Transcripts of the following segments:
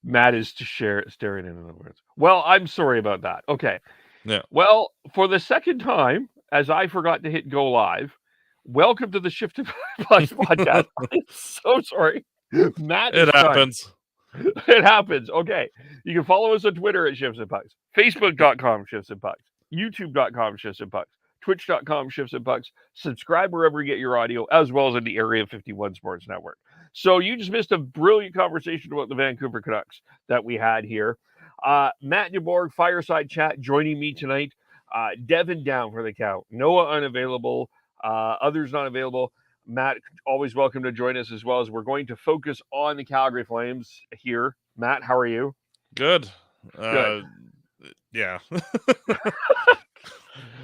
Matt is staring in other words. Well, I'm sorry about that. Okay. Yeah. Well, for the second time, as I forgot to hit go live, welcome to the Shift to Pucks podcast. I'm so sorry. Matt is It trying. happens. It happens. Okay. You can follow us on Twitter at Shifts and Pucks, Facebook.com Shifts and Pucks, YouTube.com Shifts and Pucks, Twitch.com Shifts and Pucks. Subscribe wherever you get your audio, as well as in the Area 51 Sports Network. So you just missed a brilliant conversation about the Vancouver Canucks that we had here. Matt Duborh, Fireside Chat, joining me tonight. Devin down for the count. Noah unavailable. Others not available. Matt, always welcome to join us, as well as we're going to focus on the Calgary Flames here. Matt, how are you? Good. Good. Yeah.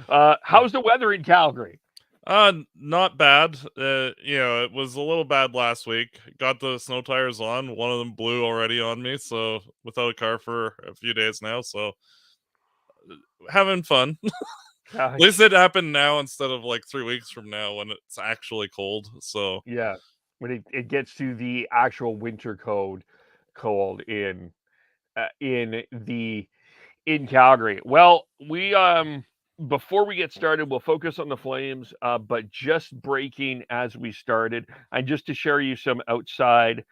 How's the weather in Calgary? Not bad. It was a little bad last week. Got the snow tires on. One of them blew already on me, so without a car for a few days now. So having fun. At least it happened now instead of like 3 weeks from now when it's actually cold. So yeah, when it gets to the actual winter cold in Calgary. Well, we before we get started, we'll focus on the Flames, but just breaking as we started, and just to share you some outside,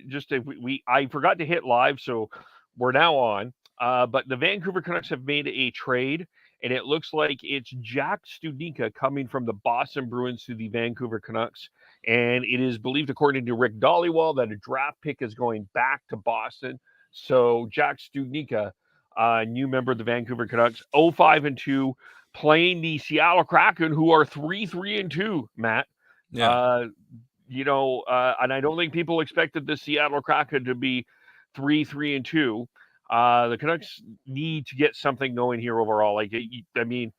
just to, I forgot to hit live, so we're now on. But the Vancouver Canucks have made a trade, and it looks like it's Jack Studnicka coming from the Boston Bruins to the Vancouver Canucks. And it is believed, according to Rick Dollywall, that a draft pick is going back to Boston. So Jack Studnicka, new member of the Vancouver Canucks, 0-5-2, playing the Seattle Kraken, who are 3-3-2. Matt, yeah. And I don't think people expected the Seattle Kraken to be 3-3-2. The Canucks need to get something going here overall. I mean,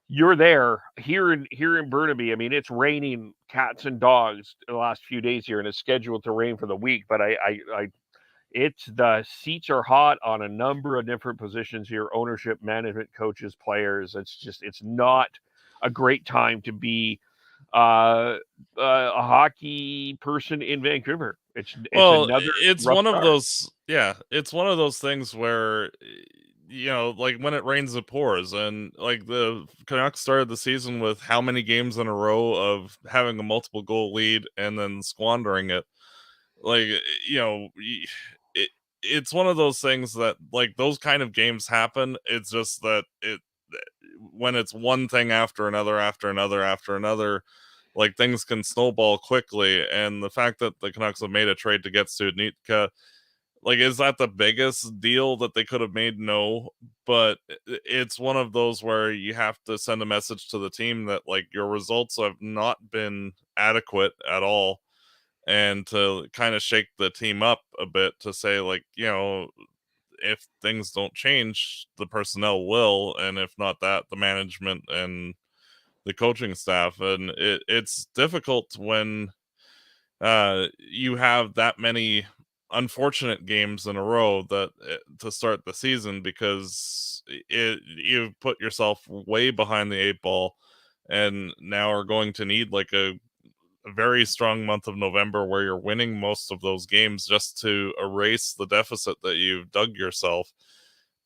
you're there here in Burnaby. I mean, it's raining cats and dogs the last few days here, and it's scheduled to rain for the week. But it's the seats are hot on a number of different positions here: ownership, management, coaches, players. It's not a great time to be a hockey person in Vancouver. It's Well, another it's rough one of start. those. Yeah, it's one of those things where like when it rains, it pours, and like the Canucks started the season with how many games in a row of having a multiple goal lead and then squandering it. Like it, it's one of those things that like those kind of games happen. It's just that when it's one thing after another, like things can snowball quickly. And the fact that the Canucks have made a trade to get Studnicka, like, is that the biggest deal that they could have made? No, but it's one of those where you have to send a message to the team that like your results have not been adequate at all, and to kind of shake the team up a bit to say like, if things don't change, the personnel will, and if not that, the management and the coaching staff. And it's difficult when you have that many unfortunate games in a row that to start the season, because you put yourself way behind the eight ball, and now are going to need like a very strong month of November where you're winning most of those games just to erase the deficit that you've dug yourself.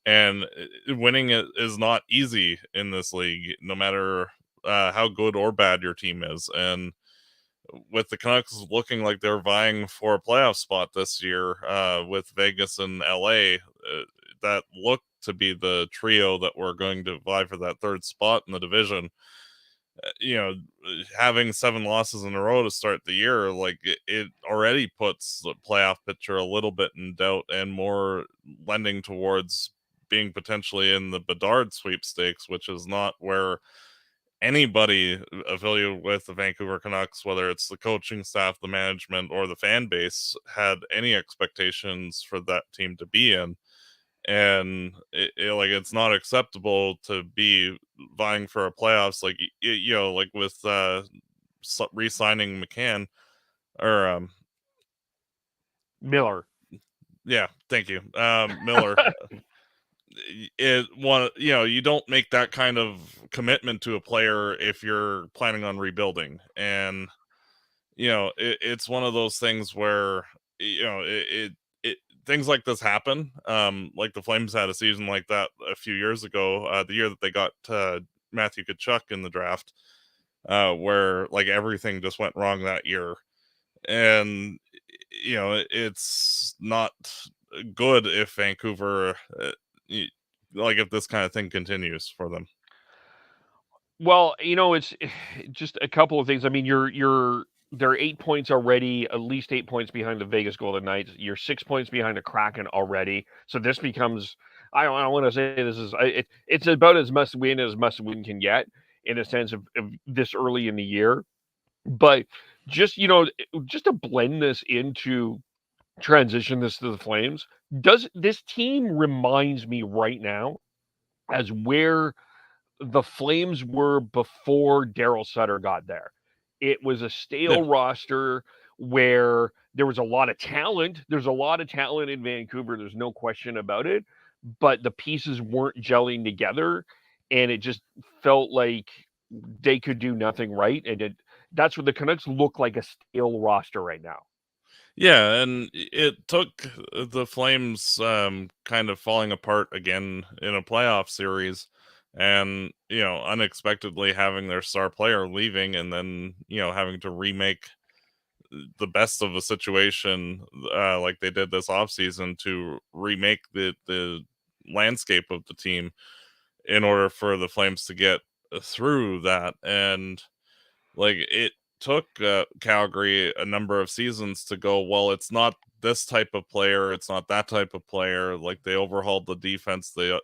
And winning it is not easy in this league, no matter how good or bad your team is. And with the Canucks looking like they're vying for a playoff spot this year, with Vegas and LA, that looked to be the trio that were going to vie for that third spot in the division. Having 7 losses in a row to start the year, like it already puts the playoff picture a little bit in doubt, and more lending towards being potentially in the Bedard sweepstakes, which is not where anybody affiliated with the Vancouver Canucks, whether it's the coaching staff, the management, or the fan base, had any expectations for that team to be in. And it's not acceptable to be vying for a playoffs, like like with re-signing McCann or Miller. yeah, thank you, Miller. You don't make that kind of commitment to a player if you're planning on rebuilding. And it's one of those things where it things like this happen. Like the Flames had a season like that a few years ago, the year that they got Matthew Tkachuk in the draft, where like everything just went wrong that year, and it's not good if Vancouver, like if this kind of thing continues for them. Well, it's just a couple of things. I mean, they're 8 points already, at least 8 points behind the Vegas Golden Knights. You're 6 points behind the Kraken already. So this becomes, I don't want to say this is it's about as must win as must win can get in a sense of this early in the year. But just just to blend this into transition this to the Flames, does this team reminds me right now as where the Flames were before Daryl Sutter got there. It was a Yeah. stale roster where there was a lot of talent. There's a lot of talent in Vancouver. There's no question about it. But the pieces weren't gelling together. And it just felt like they could do nothing right. And that's what the Canucks look like, a stale roster right now. Yeah, and it took the Flames kind of falling apart again in a playoff series, and unexpectedly having their star player leaving, and then having to remake the best of a situation, like they did this offseason, to remake the landscape of the team in order for the Flames to get through that. And like it took Calgary a number of seasons to go, well, it's not this type of player, it's not that type of player. Like they overhauled the defense, they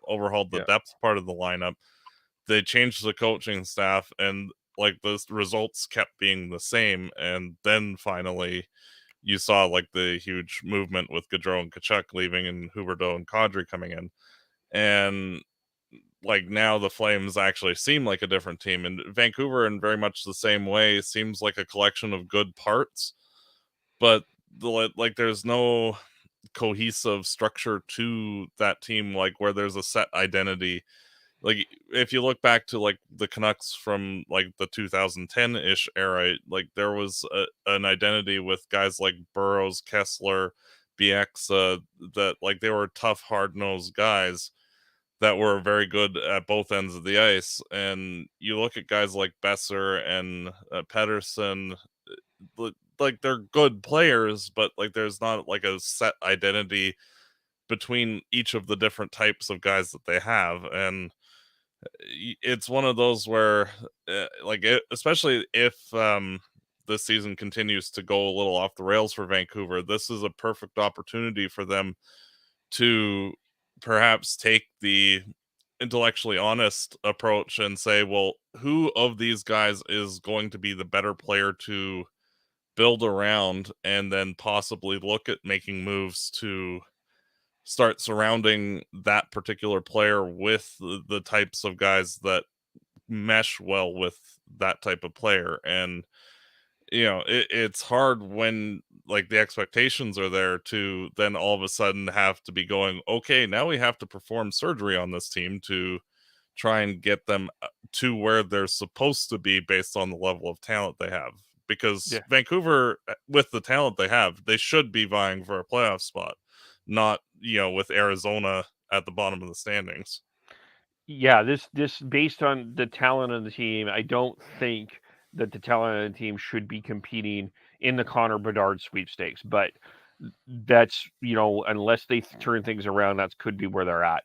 overhauled the Yeah. depth part of the lineup, they changed the coaching staff, and like the results kept being the same. And then finally, you saw like the huge movement with Gaudreau and Kachuk leaving, and Huberdeau and Kadri coming in, and like now the Flames actually seem like a different team. And Vancouver, in very much the same way, seems like a collection of good parts, but like there's no cohesive structure to that team, like where there's a set identity. Like if you look back to like the Canucks from like the 2010-ish era, like there was an identity with guys like Burrows, Kessler, Bieksa, that like they were tough, hard-nosed guys that were very good at both ends of the ice. And you look at guys like Besser and Pedersen, like they're good players, but like there's not like a set identity between each of the different types of guys that they have. And it's one of those where especially if this season continues to go a little off the rails for Vancouver, this is a perfect opportunity for them to perhaps take the intellectually honest approach and say, well, who of these guys is going to be the better player to build around, and then possibly look at making moves to start surrounding that particular player with the types of guys that mesh well with that type of player. And it's hard when like the expectations are there to then all of a sudden have to be going, okay, now we have to perform surgery on this team to try and get them to where they're supposed to be based on the level of talent they have. Because Yeah. Vancouver, with the talent they have, they should be vying for a playoff spot, not with Arizona at the bottom of the standings. Yeah, this based on the talent of the team, I don't think that the talent of the team should be competing in the Connor Bedard sweepstakes. But that's unless they turn things around, that could be where they're at.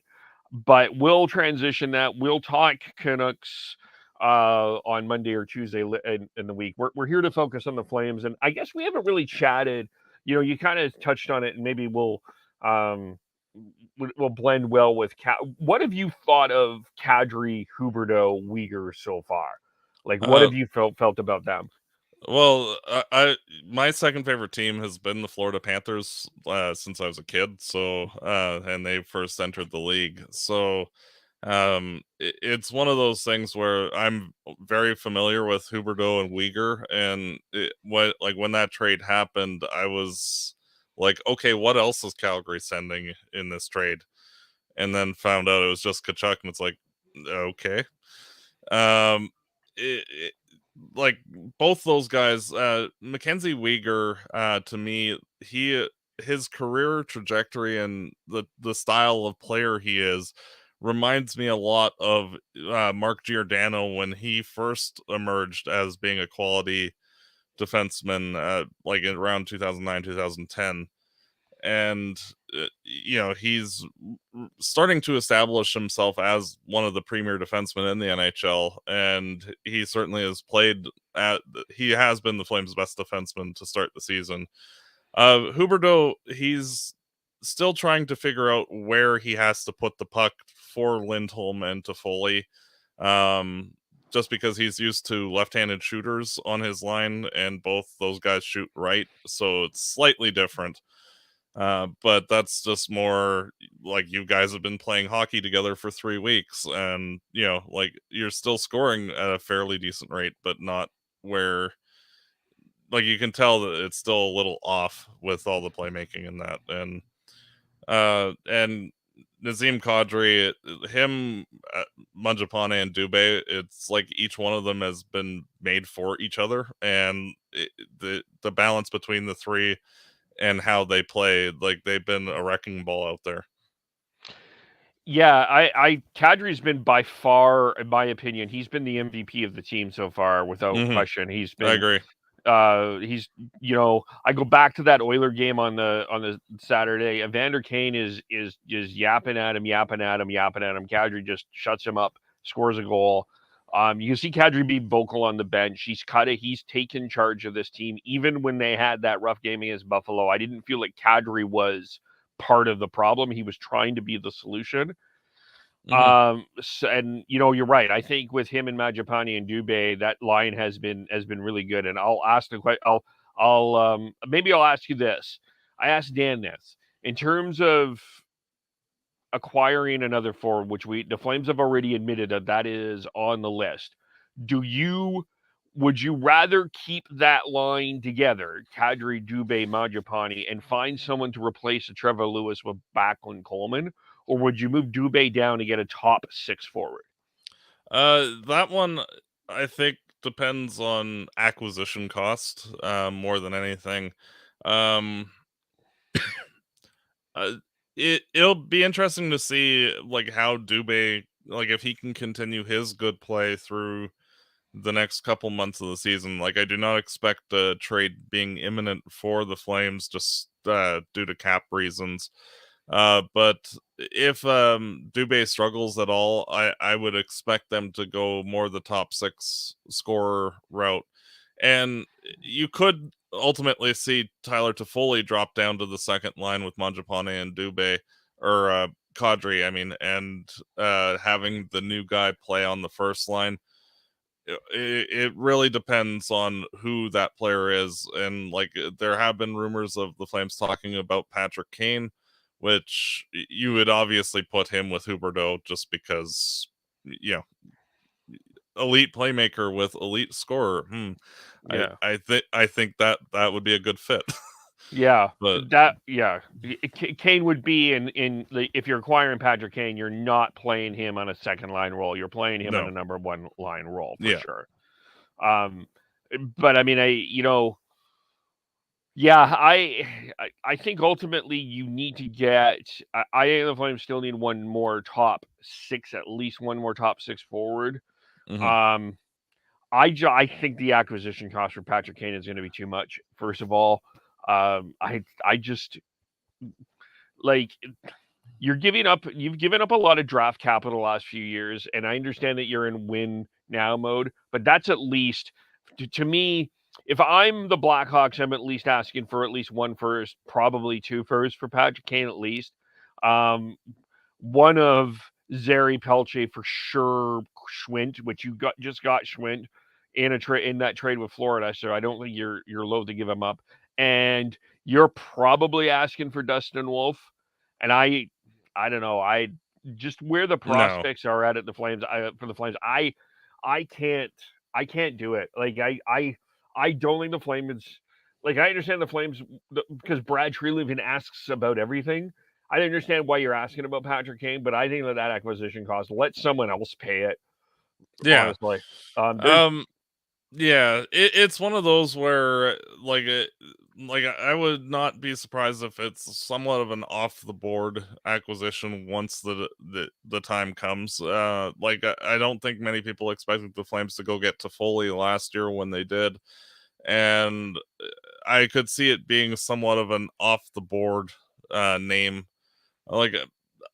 But we'll transition that. We'll talk Canucks on Monday or Tuesday in the week. We're here to focus on the Flames, and I guess we haven't really chatted. You kind of touched on it, and maybe um, will blend well with what have you thought of Kadri, Huberdeau, Uyghur so far? Like, what Uh, have you felt about them? well, my second favorite team has been the Florida Panthers since I was a kid. So, and they first entered the league. So, it's one of those things where I'm very familiar with Huberdeau and Uyghur, and when that trade happened, I was like, okay, what else is Calgary sending in this trade? And then found out it was just Kachuk, and it's like, okay. Um, like both those guys, Mackenzie Weegar, to me, his career trajectory and the style of player he is reminds me a lot of Mark Giordano when he first emerged as being a quality defenseman, like around 2009, 2010. And he's starting to establish himself as one of the premier defensemen in the NHL, and he certainly has played at he has been the Flames' best defenseman to start the season. Huberdeau, he's still trying to figure out where he has to put the puck for Lindholm and Toffoli, just because he's used to left-handed shooters on his line, and both those guys shoot right, so it's slightly different. But that's just more like you guys have been playing hockey together for 3 weeks, and like you're still scoring at a fairly decent rate, but not where like you can tell that it's still a little off with all the playmaking in that. And Nazem Kadri, him, Mangiapane, and Dubé, it's like each one of them has been made for each other, and the balance between the three and how they play, like they've been a wrecking ball out there. Yeah, Kadri's been by far, in my opinion, he's been the MVP of the team so far, without question. He's I been, agree. he's, I go back to that Oiler game on the Saturday. Evander Kane is yapping at him. Kadri just shuts him up, scores a goal. You can see Kadri be vocal on the bench. He's taken charge of this team, even when they had that rough game against Buffalo. I didn't feel like Kadri was part of the problem. He was trying to be the solution. And you're right. I think with him and Majapani and Dubé, that line has been really good. And I'll ask the question. Maybe I'll ask you this. I asked Dan this in terms of acquiring another forward, which the Flames have already admitted that is on the list. Would you rather keep that line together, Kadri, Dubé, Mangiapane, and find someone to replace a Trevor Lewis with Backlund Coleman, or would you move Dubé down to get a top six forward? That one I think depends on acquisition cost, more than anything. Um, it'll be interesting to see like how Dubé, like if he can continue his good play through the next couple months of the season. Like I do not expect a trade being imminent for the Flames, just due to cap reasons. But if Dubé struggles at all, I would expect them to go more the top six scorer route. And you could ultimately see Tyler Toffoli drop down to the second line with Mangiapane and Dubé, or Kadri, I mean, and having the new guy play on the first line. It really depends on who that player is, and like there have been rumors of the Flames talking about Patrick Kane, which you would obviously put him with Huberdeau just because elite playmaker with elite scorer. Yeah. I think that would be a good fit. Yeah, But Kane would be if you're acquiring Patrick Kane, you're not playing him on a second line role. You're playing him on no, a number one line role for yeah, sure. But I mean, I think ultimately you need to get. I think the Flames still need one more top six, at least one more top six forward. hmm Um, I think the acquisition cost for Patrick Kane is going to be too much. First of all, I just like you've given up a lot of draft capital the last few years, and I understand that you're in win now mode, but that's at least to me. If I'm the Blackhawks, I'm at least asking for at least one first, probably two firsts for Patrick Kane at least. Um, One of Zary Pelche for sure, Schwint, which you just got Schwint in that trade with Florida, so I don't think you're loath to give him up. And you're probably asking for Dustin Wolf, and I don't know, I just where the no, prospects are at the Flames. For the Flames, I can't do it. Like I don't think the Flames. Like I understand the Flames because Brad Treliving asks about everything. I understand why you're asking about Patrick Kane, but I think that acquisition cost, let someone else pay it. yeah. Honestly, there's Um, Yeah, it's one of those where I would not be surprised if it's somewhat of an off the board acquisition once the time comes. I don't think many people expected the Flames to go get Toffoli last year when they did, and I could see it being somewhat of an off the board name. Like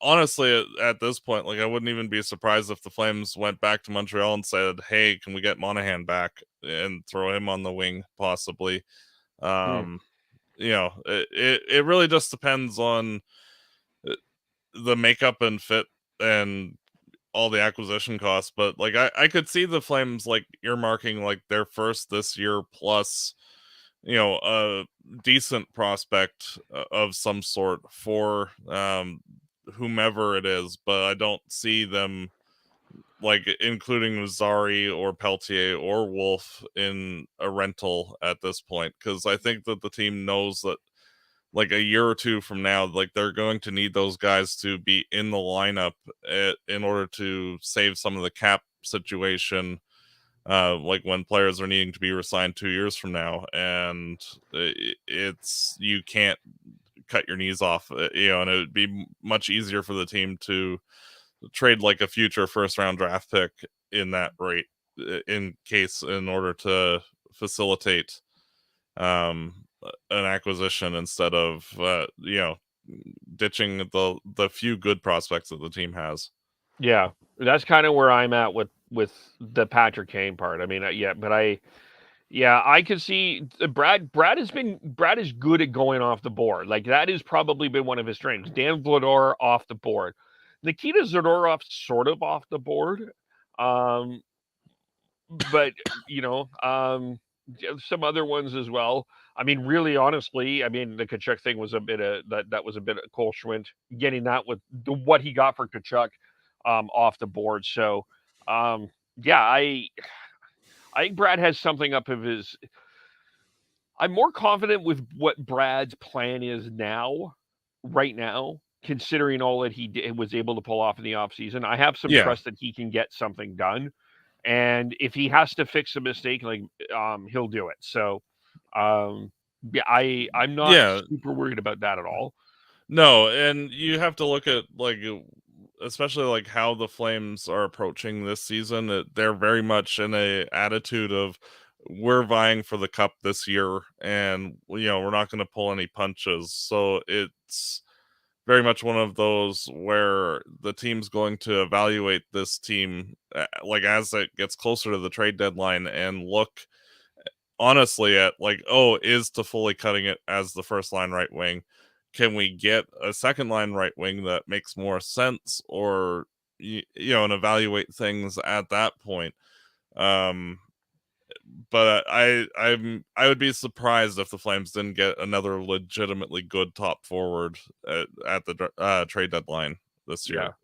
honestly, at this point, I wouldn't even be surprised if the Flames went back to Montreal and said, "Hey, can we get Monahan back and throw him on the wing, possibly?" Hmm. Um, it really just depends on uh, the makeup and fit and all the acquisition costs. But I could see the Flames earmarking their first this year plus a decent prospect of some sort for whomever it is, but I don't see them including Zari or Peltier or Wolf in a rental at this point, because I think that the team knows that a year or two from now, they're going to need those guys to be in the lineup in order to save some of the cap situation, when players are needing to be resigned 2 years from now, and it's you can't cut your knees off, and it would be much easier for the team to trade a future first round draft pick in that rate, in order to facilitate an acquisition instead of ditching the few good prospects that the team has. Yeah, that's kind of where I'm at with the Patrick Kane part. I mean, yeah, but I could see Brad is good at going off the board. Like that has probably been one of his strengths. Dan Vladar off the board, Nikita Zadorov sort of off the board, um, but some other ones as well. I mean, really, honestly, I mean, the Kachuk thing was a bit of that was a bit of Cole Schwint getting that with what he got for Kachuk off the board. So, um, yeah, I think Brad has something up of his. I'm more confident with what Brad's plan is now, right now, considering all that was able to pull off in the offseason. I have some Yeah, trust that he can get something done. And if he has to fix a mistake, he'll do it. So, yeah, I'm not yeah. super worried about that at all. No, and you have to look at especially how the Flames are approaching this season. They're very much in a attitude of we're vying for the cup this year, and we're not going to pull any punches. So it's very much one of those where the team's going to evaluate this team as it gets closer to the trade deadline and look honestly at oh, is Toffoli cutting it as the first line right wing? Can we get a second line right wing that makes more sense, or and evaluate things at that point? Um, but I would be surprised if the Flames didn't get another legitimately good top forward at the trade deadline this Yeah. year,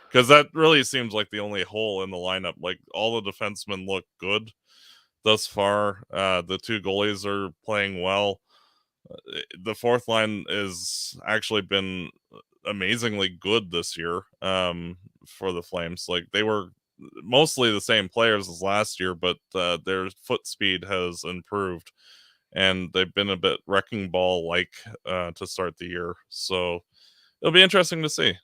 because that really seems like the only hole in the lineup. All the defensemen look good thus far. The two goalies are playing well. The fourth line is actually been amazingly good this year, for the Flames. They were mostly the same players as last year, but their foot speed has improved, and they've been a bit wrecking ball to start the year. So it'll be interesting to see.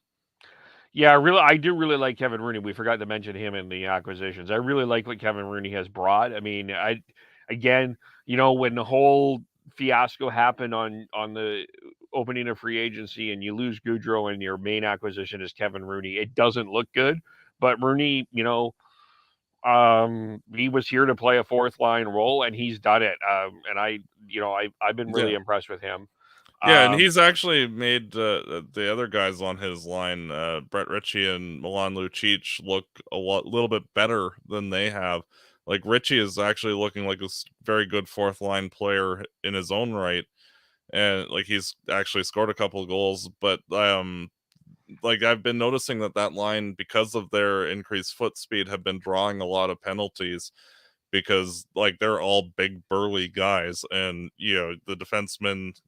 Yeah, I do really like Kevin Rooney. We forgot to mention him in the acquisitions. I really like what Kevin Rooney has brought. I mean, again, when the whole fiasco happened on the opening of free agency and you lose Goudreau and your main acquisition is Kevin Rooney, it doesn't look good. But Rooney, he was here to play a fourth line role and he's done it. And I've been Yeah. really impressed with him. Yeah, and Um, he's actually made the other guys on his line, Brett Ritchie and Milan Lucic, look little bit better than they have. Ritchie is actually looking like a very good fourth line player in his own right, and he's actually scored a couple of goals. But I've been noticing that line, because of their increased foot speed, have been drawing a lot of penalties, because they're all big burly guys, and the defensemen,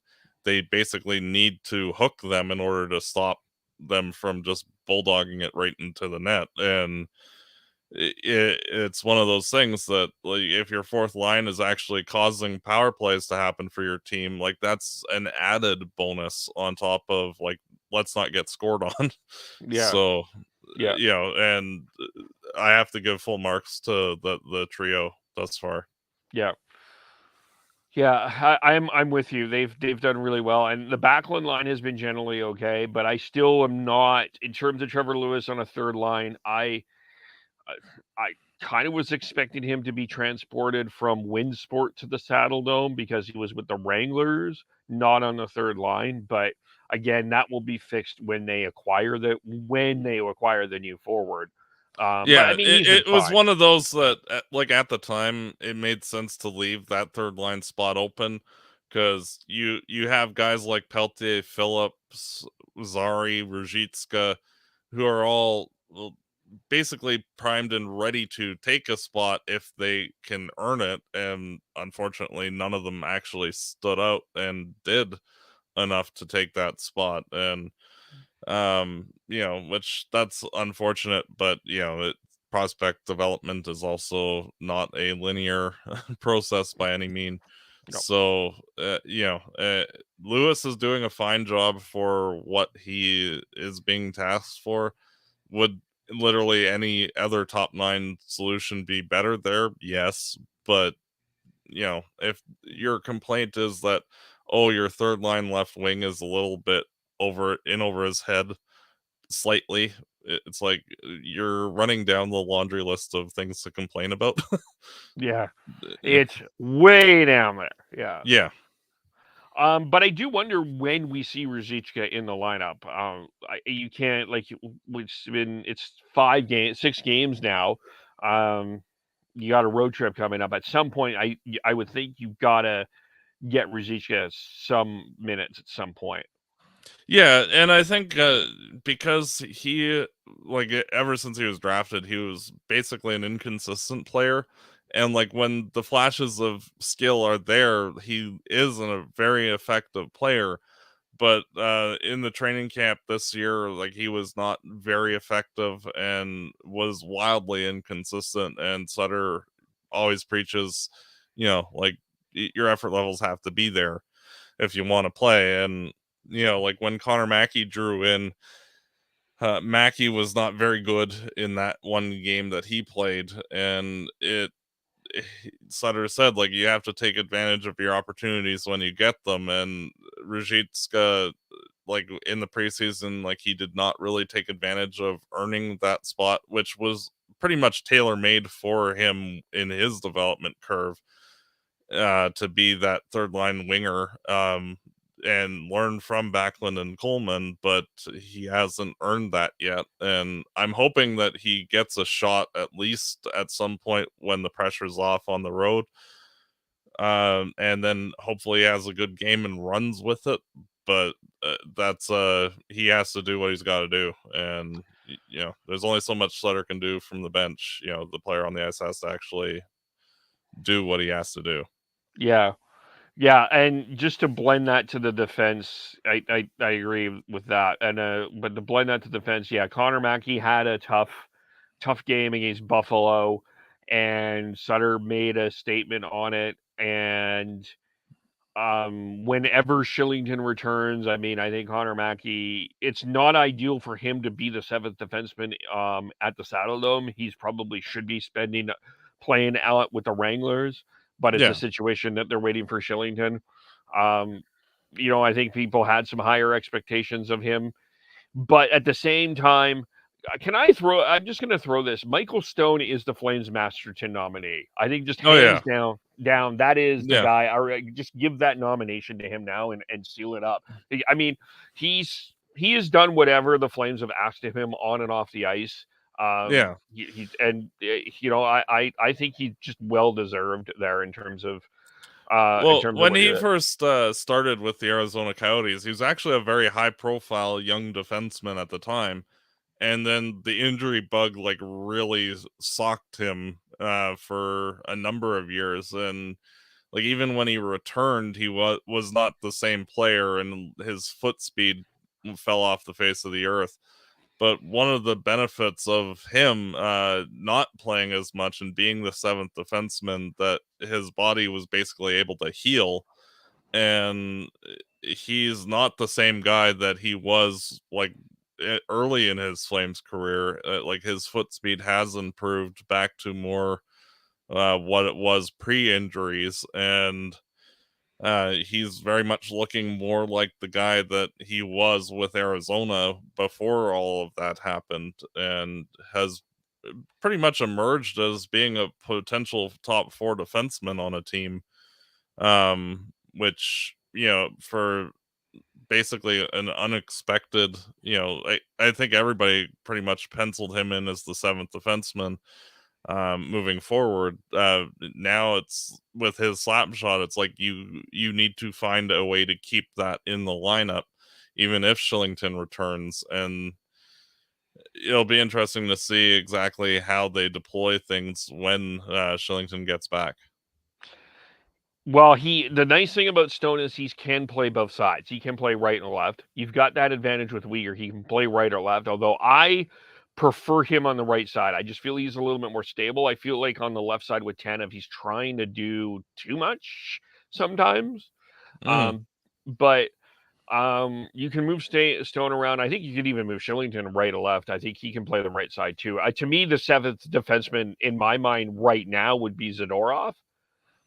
they basically need to hook them in order to stop them from just bulldogging it right into the net. And it's one of those things that, like, if your fourth line is actually causing power plays to happen for your team, like, that's an added bonus on top of, like, let's not get scored on. Yeah, So, yeah, and I have to give full marks to the trio thus far. yeah. Yeah, I'm with you. They've done really well, and the Backlund line has been generally okay, but I still am not in terms of Trevor Lewis on a third line. I kind of was expecting him to be transported from Winsport to the Saddle Dome because he was with the Wranglers, not on the third line. But again, that will be fixed when they acquire the new forward. But I Yeah, mean, it, he's been it was fine. one of those that, like, at the time, it made sense to leave that third line spot open because you have guys like Peltier, Phillips, Zari, Ruzhitska, who are all, well, basically primed and ready to take a spot if they can earn it. And unfortunately, none of them actually stood out and did enough to take that spot. And which that's unfortunate, but prospect development is also not a linear process by any mean. No, So Lewis is doing a fine job for what he is being tasked for. Would literally any other top nine solution be better there? Yes, but if your complaint is that, oh, your third line left wing is a little bit over his head slightly, it's like you're running down the laundry list of things to complain about. yeah, it's way down there. Yeah. Yeah. But I do wonder when we see Ruzicka in the lineup. You can't it's 6 games now. Um, you got a road trip coming up. At some point, I would think you've got to get Ruzicka some minutes at some point. Yeah, and I think because he, ever since he was drafted, he was basically an inconsistent player. And like when the flashes of skill are there, he is a very effective player. But in the training camp this year, like, he was not very effective and was wildly inconsistent. And Sutter always preaches, like, your effort levels have to be there if you want to play. And like when Connor Mackey drew in, Mackey was not very good in that one game that he played, and Sutter said, like, you have to take advantage of your opportunities when you get them. And Ruzhitska, like, in the preseason, like, he did not really take advantage of earning that spot, which was pretty much tailor made for him in his development curve, to be that third line winger, and learn from Backlund and Coleman, but he hasn't earned that yet. And I'm hoping that he gets a shot at least at some point when the pressure's off on the road. And then hopefully has a good game and runs with it. But that's he has to do what he's got to do. And there's only so much Sutter can do from the bench. The player on the ice has to actually do what he has to do. Yeah. Yeah, and just to blend that to the defense, I agree with that. And but to blend that to defense, yeah, Connor Mackey had a tough game against Buffalo, and Sutter made a statement on it. And whenever Shillington returns, I mean, I think Connor Mackey, it's not ideal for him to be the seventh defenseman at the Saddle Dome. He's probably should be playing out with the Wranglers, but it's a Yeah. situation that they're waiting for Shillington. Um, I think people had some higher expectations of him, but at the same time, I'm just going to throw this. Michael Stone is the Flames Masterton nominee. I think just Oh hands yeah. down, that is the Yeah. guy. Just give that nomination to him now and seal it up. I mean, he has done whatever the Flames have asked of him on and off the ice. Yeah. I think he's just well deserved there in Well, terms of when what he he did. first started with the Arizona Coyotes, he was actually a very high profile young defenseman at the time. And then the injury bug, like, really socked him for a number of years. And like, even when he returned, he was not the same player, and his foot speed fell off the face of the earth. But one of the benefits of him not playing as much and being the seventh defenseman, that his body was basically able to heal, and he's not the same guy that he was like early in his Flames career. Like his foot speed has improved back to more what it was pre-injuries, and he's very much looking more like the guy that he was with Arizona before all of that happened, and has pretty much emerged as being a potential top four defenseman on a team. Which, for basically an unexpected, I think everybody pretty much penciled him in as the seventh defenseman moving forward. Now it's with his slap shot, it's like you need to find a way to keep that in the lineup, even if Shillington returns. And it'll be interesting to see exactly how they deploy things when Shillington gets back. Well, the nice thing about Stone is he can play both sides. He can play right and left. You've got that advantage with Uyghur. He can play right or left, although I prefer him on the right side. I just feel he's a little bit more stable. I feel like on the left side with Tanev, he's trying to do too much sometimes. Mm. But you can move Stone around. I think you could even move Shillington right or left. I think he can play the right side too. To me, the seventh defenseman in my mind right now would be Zadorov.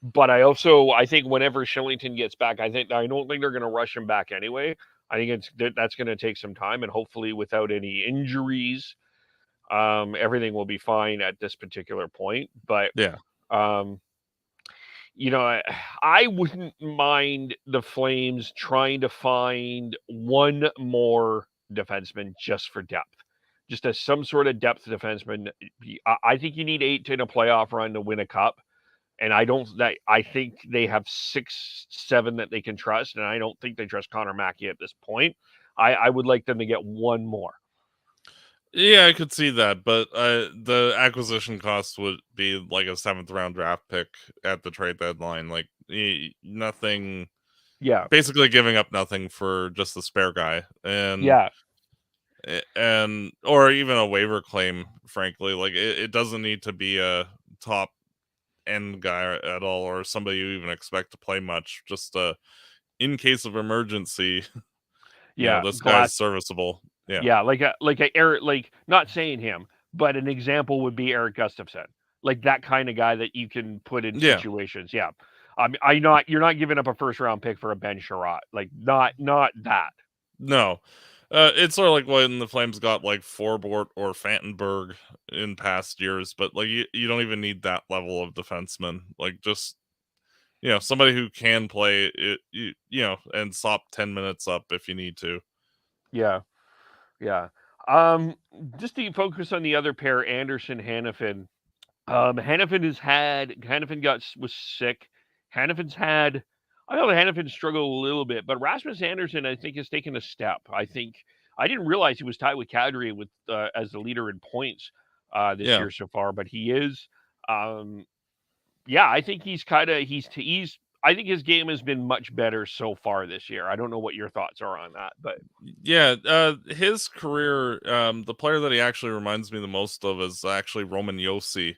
But I think whenever Shillington gets back, I don't think they're going to rush him back anyway. I think that's going to take some time, and hopefully without any injuries, everything will be fine at this particular point. But Yeah. I wouldn't mind the Flames trying to find one more defenseman just for depth, just as some sort of depth defenseman. I think you need 8 in a playoff run to win a cup. And I think they have 6, 7 that they can trust, and I don't think they trust Connor Mackey at this point. I would like them to get one more. Yeah, I could see that, but the acquisition cost would be like a seventh round draft pick at the trade deadline. Like nothing, Yeah, basically giving up nothing for just the spare guy, yeah, and or even a waiver claim. Frankly, like it doesn't need to be a top end guy at all, or somebody you even expect to play much. Just in case of emergency, yeah. this Glass. guy's serviceable. Yeah, Yeah, like a Eric, like not saying him, but an example would be Eric Gustafson, like that kind of guy that you can put in yeah. situations. Yeah, you're not giving up a first round pick for a Ben Sherratt, like not that. No. It's sort of like when the Flames got like Forbort or Fantenberg in past years, but like you don't even need that level of defenseman. Like just somebody who can play it, and stop 10 minutes up if you need to. Yeah, yeah. Um, just to focus on the other pair, Anderson Hannafin. Hannafin was sick. Hannafin's had I know Hannafin struggled a little bit, but Rasmus Anderson I think has taken a step. I didn't realize he was tied with Kadri with as the leader in points this Yeah. year so far, but he is. Um, yeah, I think he's I think his game has been much better so far this year. I don't know what your thoughts are on that, but Yeah, his career, the player that he actually reminds me the most of is actually Roman Yossi.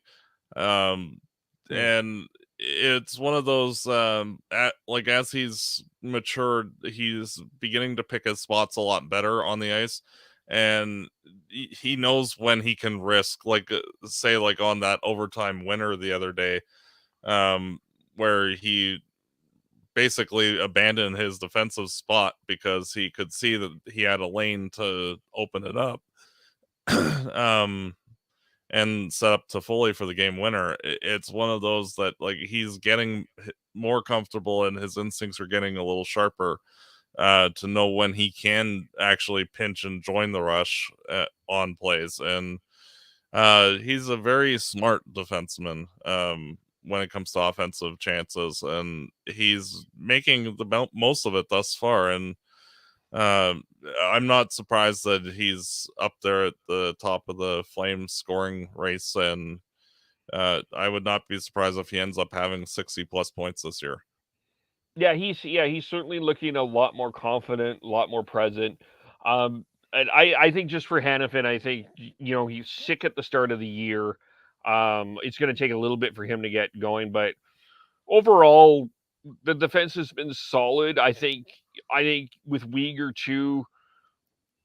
Um, hmm, and it's one of those, like as he's matured, he's beginning to pick his spots a lot better on the ice, and he knows when he can risk, like say, like on that overtime winner the other day, um, where he basically abandoned his defensive spot because he could see that he had a lane to open it up. um and set up to Foley for the game winner. It's one of those that like he's getting more comfortable and his instincts are getting a little sharper to know when he can actually pinch and join the rush on plays. And he's a very smart defenseman when it comes to offensive chances, and he's making the most of it thus far. And um, I'm not surprised that he's up there at the top of the Flames scoring race, and I would not be surprised if he ends up having 60 plus points this year. he's certainly looking a lot more confident, a lot more present. Um, and I think just for Hannafin, I think he's sick at the start of the year. It's going to take a little bit for him to get going, but overall, the defense has been solid. I think with Uyghur too.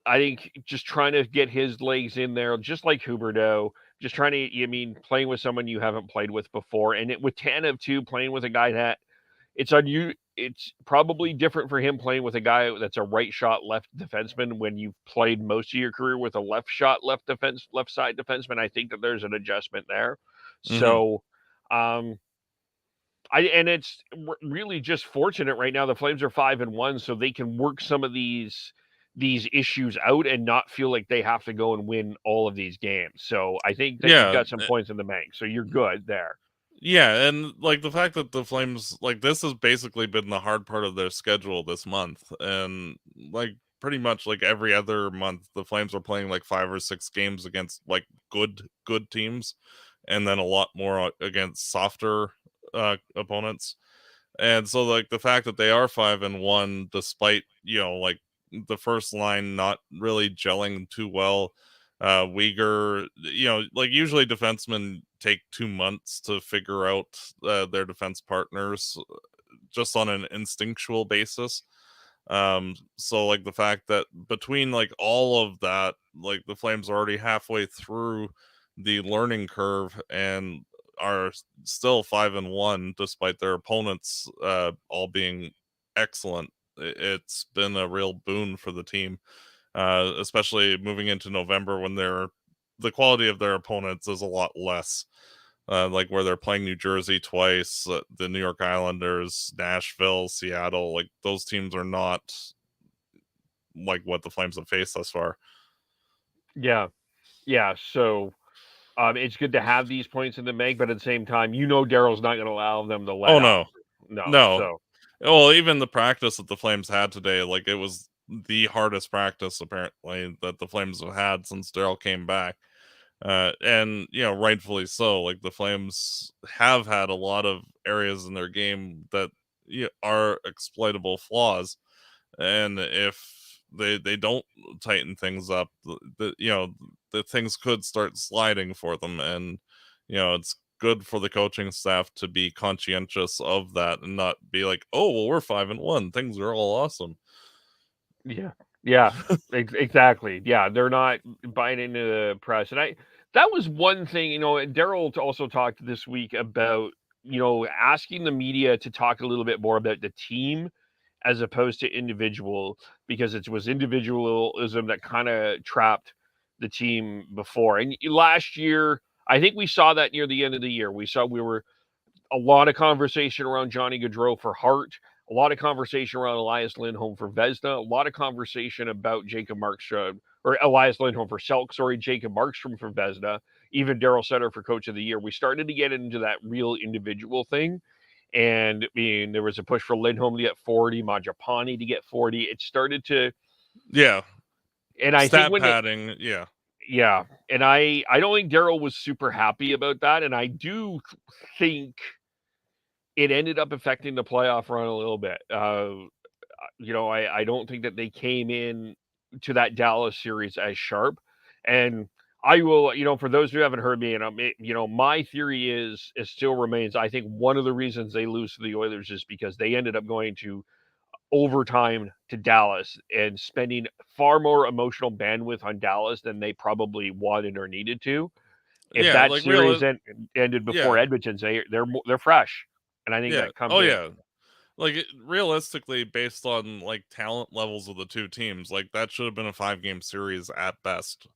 I think just trying to get his legs in there, just like Huberdeau, just trying to, playing with someone you haven't played with before, and with Tanev too, playing with a guy that it's probably different for him playing with a guy that's a right shot left defenseman when you've played most of your career with a left shot left side defenseman. I think that there's an adjustment there. Hmm. So, um, it's really just fortunate right now. The Flames are 5-1, so they can work some of these issues out and not feel like they have to go and win all of these games. So I think that you've Yeah, got some points in the bank, so you're good there. yeah, and like the fact that the Flames, like, this has basically been the hard part of their schedule this month, and like pretty much like every other month, the Flames are playing like 5 or 6 games against like good teams, and then a lot more against softer opponents. And so like the fact that they are 5-1, despite like the first line not really gelling too well. Uyghur, like usually defensemen take 2 months to figure out their defense partners just on an instinctual basis. So like the fact that between like all of that, like the Flames are already halfway through the learning curve and are still 5-1 despite their opponents all being excellent. It's been a real boon for the team, especially moving into November when the quality of their opponents is a lot less. Like where they're playing New Jersey twice, the New York Islanders, Nashville, Seattle, like those teams are not like what the Flames have faced thus far. Yeah, yeah. So it's good to have these points in the bank, but at the same time, Daryl's not going to allow them to let Oh up. no, No. no. So Well, even the practice that the Flames had today, like it was the hardest practice apparently that the Flames have had since Daryl came back. And rightfully so. Like the Flames have had a lot of areas in their game that are exploitable flaws, and if they don't tighten things up, the things could start sliding for them, and it's good for the coaching staff to be conscientious of that and not be like, oh well, we're 5-1, things are all awesome. yeah, yeah, exactly. Yeah, they're not buying into the press, and that was one thing. And Daryl also talked this week about asking the media to talk a little bit more about the team as opposed to individual, because it was individualism that kind of trapped the team before. And last year, I think we saw that near the end of the year. We were a lot of conversation around Johnny Gaudreau for Hart, a lot of conversation around Elias Lindholm for Vesna, a lot of conversation about Jacob Markstrom or Elias Lindholm for Selk, sorry, Jacob Markstrom for Vesna, even Daryl Sutter for Coach of the Year. We started to get into that real individual thing. And there was a push for Lindholm to get 40, Majapani to get 40. It started to, Yeah, and I think stat when it, padding. Yeah, yeah, and I don't think Daryl was super happy about that, and I do think it ended up affecting the playoff run a little bit. I don't think that they came in to that Dallas series as sharp. And I will, for those who haven't heard me, and my theory is it still remains. I think one of the reasons they lose to the Oilers is because they ended up going to overtime to Dallas and spending far more emotional bandwidth on Dallas than they probably wanted or needed to. If yeah, that like series real. ended before Yeah, Edmonton's, they're fresh, and I think yeah, that comes oh in. yeah. Like realistically, based on like talent levels of the two teams, like that should have been a 5-game series at best.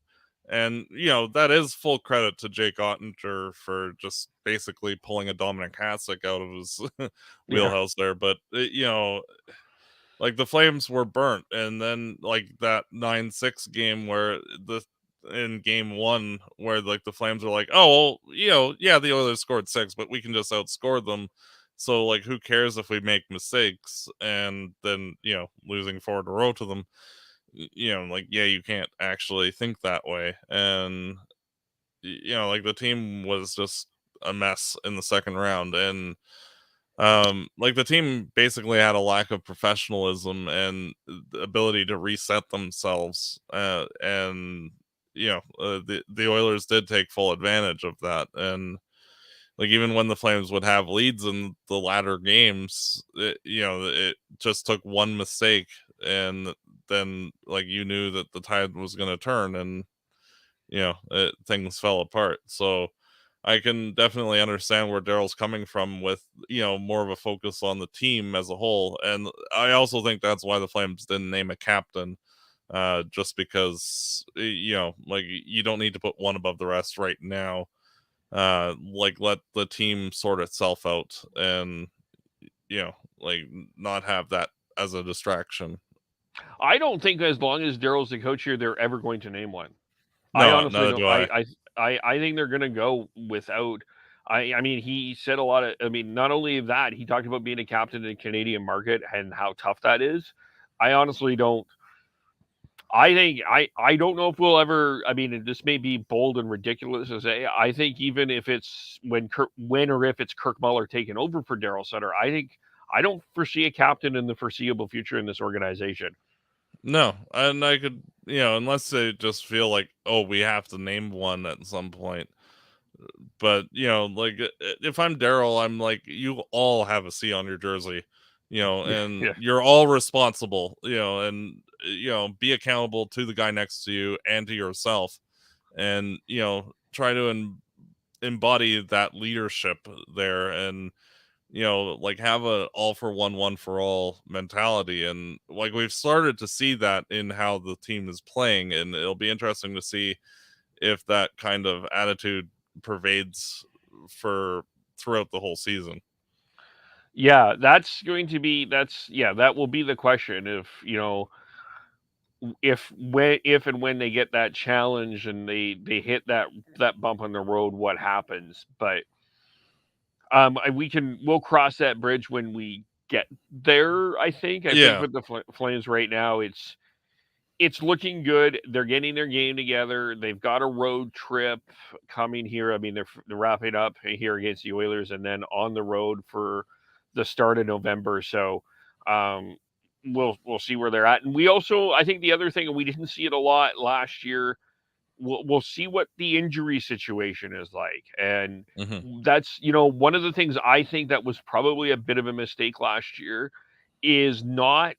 And that is full credit to Jake Ottinger for just basically pulling a Dominic Hasek out of his Yeah, wheelhouse there. But like the Flames were burnt, and then like that 9-6 game where the in game one where like the Flames were like, oh well, yeah, the Oilers scored 6, but we can just outscore them. So like, who cares if we make mistakes? And then losing 4 in a row to them, like, yeah, you can't actually think that way. And like the team was just a mess in the second round, and Like the team basically had a lack of professionalism and the ability to reset themselves, and the Oilers did take full advantage of that. And like even when the Flames would have leads in the latter games, it just took one mistake, and then like you knew that the tide was going to turn, and things fell apart. So I can definitely understand where Daryl's coming from with, more of a focus on the team as a whole. And I also think that's why the Flames didn't name a captain, just because, like you don't need to put one above the rest right now. Like let the team sort itself out and, like not have that as a distraction. I don't think as long as Daryl's the coach here, they're ever going to name one. I No, honestly neither don't. do I. I think they're going to go without. I mean, he said a lot of. I mean, not only that, he talked about being a captain in the Canadian market and how tough that is. I honestly don't. I think I don't know if we'll ever. I mean, this may be bold and ridiculous to say. I think even if it's when or if it's Kirk Muller taking over for Daryl Sutter, I don't foresee a captain in the foreseeable future in this organization. No, and I could, unless they just feel like, oh, we have to name one at some point. But like if I'm Daryl, I'm like, you all have a C on your jersey, and Yeah. you're all responsible, and be accountable to the guy next to you and to yourself, and try to embody that leadership there, and like have a all for one for all mentality. And like we've started to see that in how the team is playing, and it'll be interesting to see if that kind of attitude pervades for throughout the whole season. Yeah, that's going to be that will be the question if and when they get that challenge and they hit that bump on the road, what happens. But we'll cross that bridge when we get there. I think Yeah. with the Flames right now, it's looking good. They're getting their game together. They've got a road trip coming here. I mean, they're wrapping up here against the Oilers, and then on the road for the start of November. So um, we'll see where they're at. And we also, I think, the other thing, and we didn't see it a lot last year. We'll see what the injury situation is like, and Hmm. that's one of the things I think that was probably a bit of a mistake last year is not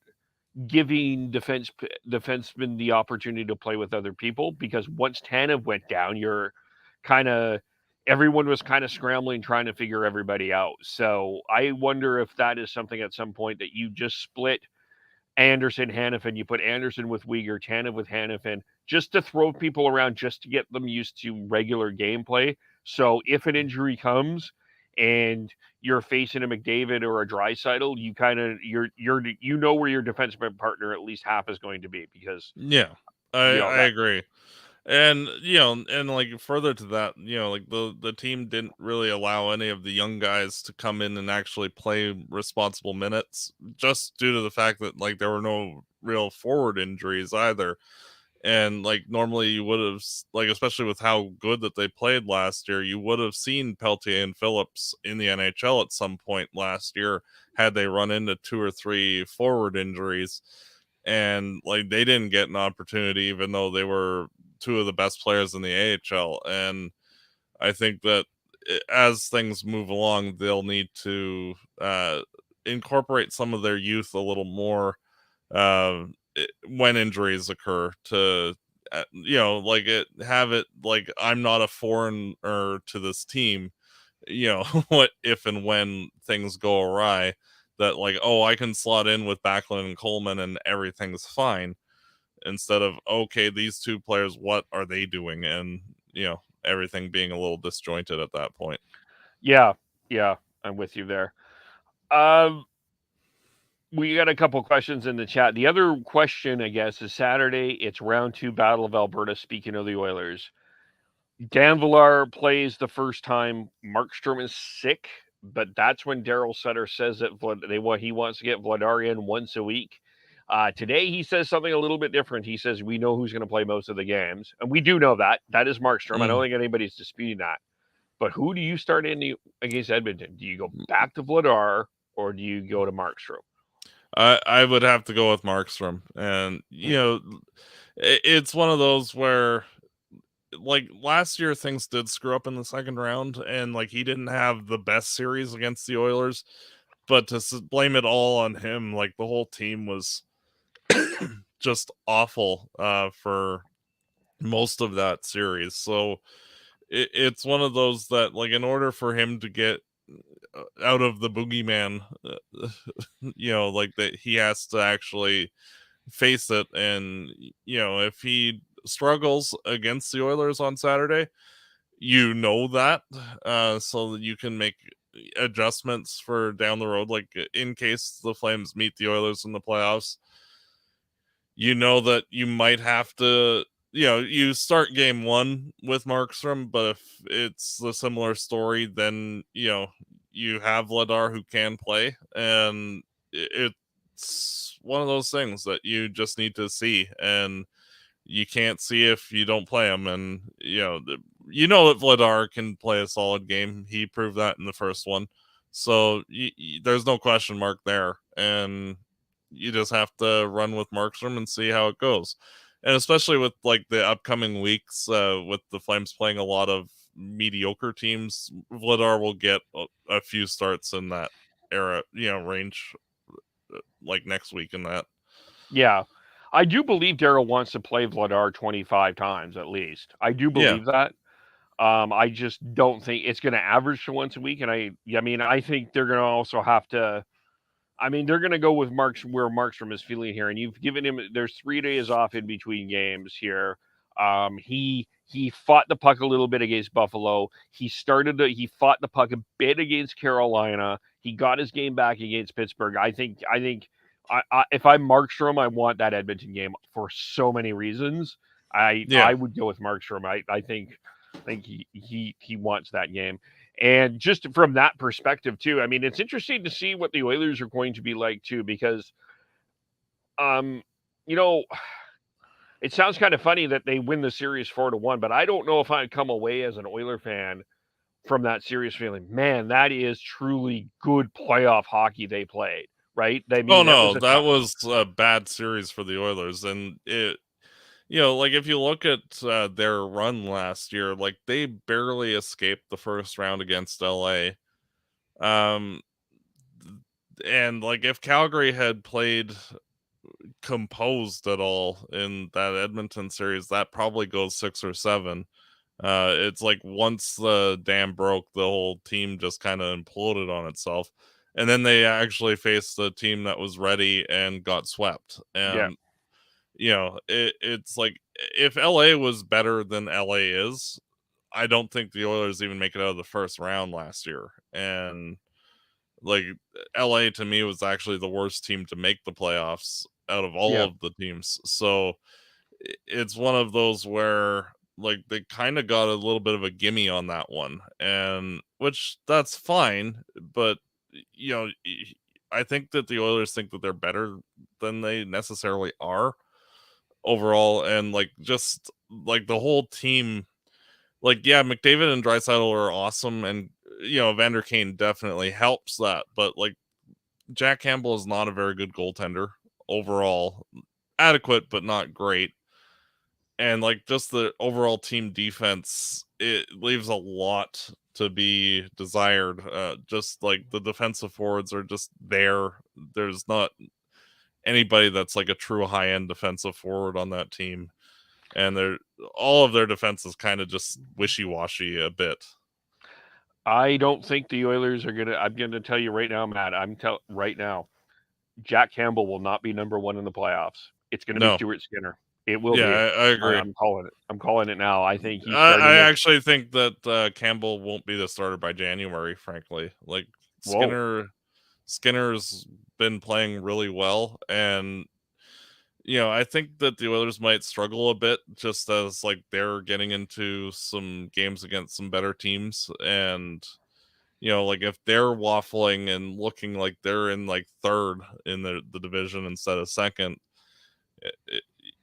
giving defensemen the opportunity to play with other people, because once Tanev went down, you're kind of everyone was kind of scrambling trying to figure everybody out. So I wonder if that is something at some point that you just split Anderson, Hanifin, you put Anderson with Uyghur, Tanev with Hanifin, just to throw people around, just to get them used to regular gameplay. So if an injury comes and you're facing a McDavid or a Draisaitl, you kind of you know where your defenseman partner at least half is going to be, because Yeah, I that agree. And and like further to that, like the team didn't really allow any of the young guys to come in and actually play responsible minutes, just due to the fact that like there were no real forward injuries either. And like normally you would have, like especially with how good that they played last year, you would have seen Peltier and Phillips in the NHL at some point last year had they run into two or three forward injuries. And like they didn't get an opportunity even though they were two of the best players in the AHL. And I think that as things move along, they'll need to incorporate some of their youth a little more, when injuries occur, to like have it like I'm not a foreigner to this team, what if and when things go awry, that like, oh, I can slot in with Backlund and Coleman and everything's fine, instead of, okay, these two players, what are they doing? And everything being a little disjointed at that point. yeah, yeah, I'm with you there. Um, we got a couple questions in the chat. The other question, I guess, is Saturday. It's round two, Battle of Alberta. Speaking of the Oilers, Dan Villar plays the first time. Markstrom is sick, but that's when Daryl Sutter says that he wants to get Vladar in once a week. Today he says something a little bit different. He says we know who's going to play most of the games, and we do know that is Markstrom. I don't Mm. think anybody's disputing that. But who do you start against Edmonton? Do you go back to Vladar or do you go to Markstrom? I would have to go with Markstrom, and it's one of those where, like, last year things did screw up in the second round, and like he didn't have the best series against the Oilers, but to blame it all on him, like the whole team was just awful for most of that series. So it's one of those that, like, in order for him to get out of the boogeyman, like that, he has to actually face it. And if he struggles against the Oilers on Saturday, that, so that you can make adjustments for down the road, like in case the Flames meet the Oilers in the playoffs. That you might have to, you start game one with Markstrom, but if it's a similar story, then you have Vladar who can play, and it's one of those things that you just need to see, and you can't see if you don't play him. And that Vladar can play a solid game. He proved that in the first one, so there's no question mark there, and you just have to run with Markstrom and see how it goes. And especially with like the upcoming weeks, with the Flames playing a lot of mediocre teams, Vladar will get a few starts in that range, like next week and that. Yeah. I do believe Daryl wants to play Vladar 25 times at least. I do Yeah. believe that. I just don't think it's going to average to once a week. And I think they're going to also have to. I mean, they're going to go with where Markstrom is feeling here, and you've given him. There's 3 days off in between games here. He fought the puck a little bit against Buffalo. He fought the puck a bit against Carolina. He got his game back against Pittsburgh. If I'm Markstrom, I want that Edmonton game for so many reasons. I Yeah. would go with Markstrom. I think he wants that game. And just from that perspective too, I mean, it's interesting to see what the Oilers are going to be like too, because um, you know, it sounds kind of funny that they win the series 4-1, but I don't know if I'd come away as an Oiler fan from that series feeling, man, that is truly good playoff hockey they played, right? I Oh mean, that was no, a that was a bad series for the Oilers, and like if you look at their run last year, like they barely escaped the first round against LA. Um, and like if Calgary had played composed at all in that Edmonton series, that probably goes 6 or 7. It's like once the dam broke, the whole team just kind of imploded on itself. And then they actually faced a team that was ready and got swept. yeah, And, it's like if LA was better than LA is, I don't think the Oilers even make it out of the first round last year. And like LA to me was actually the worst team to make the playoffs out of all yeah, of the teams. So it's one of those where like they kind of got a little bit of a gimme on that one, and which that's fine, but you know I think that the Oilers think that they're better than they necessarily are overall. And like just like the whole team, like yeah, McDavid and Draisaitl are awesome, and Vander Kane definitely helps that, but like Jack Campbell is not a very good goaltender overall. Adequate, but not great. And like just the overall team defense, it leaves a lot to be desired. Just like the defensive forwards are just there. There's not anybody that's like a true high end defensive forward on that team, and they're all of their defense is kind of just wishy washy a bit. I don't think the Oilers are gonna. I'm gonna tell you right now, Matt. Right now, Jack Campbell will not be number one in the playoffs. It's going to be No, Stuart Skinner. It will yeah, be. I agree. I'm calling it. I'm calling it now. I think he's I starting this. actually think that Campbell won't be the starter by January. Frankly, like Whoa. Skinner's been playing really well, and I think that the Oilers might struggle a bit just as like they're getting into some games against some better teams. And like if they're waffling and looking like they're in like third in the division instead of second,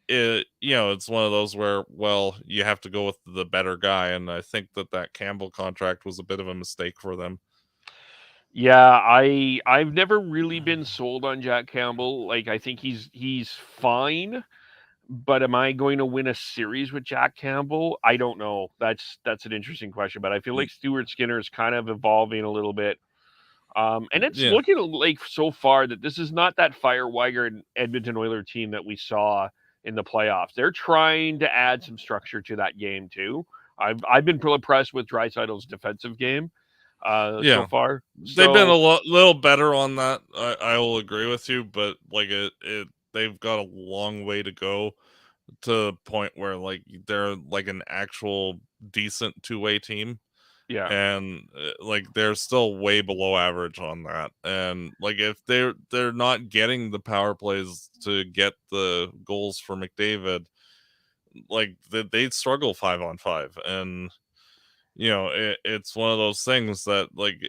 it's one of those where, well, you have to go with the better guy, and I think that Campbell contract was a bit of a mistake for them. Yeah, I've never really been sold on Jack Campbell. Like I think he's fine, but am I going to win a series with Jack Campbell? I don't know. That's an interesting question, but I feel like Stuart Skinner is kind of evolving a little bit. And it's Yeah, looking like so far that this is not that fire-wired Edmonton Oilers team that we saw in the playoffs. They're trying to add some structure to that game too. I've been real impressed with Draisaitl's defensive game so yeah. far. They've been So little better on that. I will agree with you, but like they've got a long way to go to the point where like they're like an actual decent two-way team, yeah, and like they're still way below average on that. And like if they're not getting the power plays to get the goals for McDavid, like they'd struggle 5-on-5. And it's one of those things that like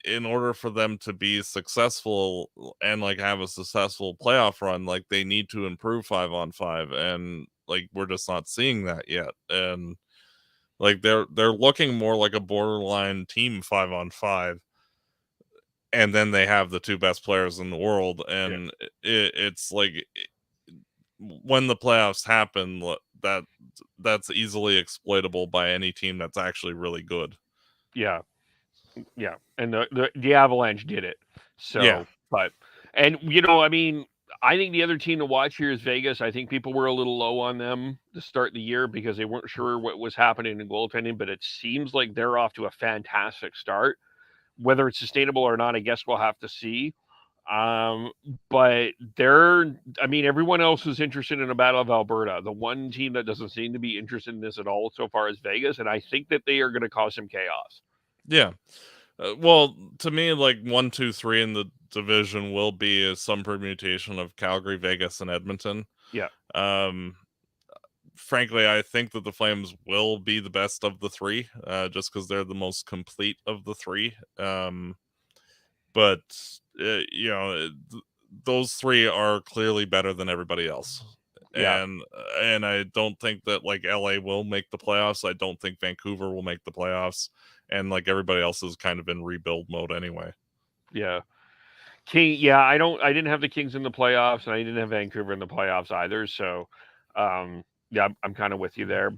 in order for them to be successful and like have a successful playoff run, like they need to improve 5-on-5, and like we're just not seeing that yet. And like they're looking more like a borderline team 5-on-5, and then they have the two best players in the world, yeah, and it's like when the playoffs happen, that that's easily exploitable by any team that's actually really good. yeah. Yeah, and the Avalanche did it. Yeah. So, but and I mean, I think the other team to watch here is Vegas. I think people were a little low on them to start the year because they weren't sure what was happening in goaltending, but it seems like they're off to a fantastic start. Whether it's sustainable or not, I guess we'll have to see. Um, but I mean, everyone else is interested in a Battle of Alberta. The one team that doesn't seem to be interested in this at all so far is Vegas, and I think that they are going to cause some chaos. Yeah. Well, to me, like 1, 2, 3 in the division will be some permutation of Calgary, Vegas, and Edmonton. Yeah, Um, Frankly, I think that the Flames will be the best of the three, just because they're the most complete of the three. But those three are clearly better than everybody else. yeah. And I don't think that like LA will make the playoffs. I don't think Vancouver will make the playoffs, and like everybody else is kind of in rebuild mode anyway. Yeah. Yeah, I didn't have the Kings in the playoffs and I didn't have Vancouver in the playoffs either. So yeah, I'm kind of with you there.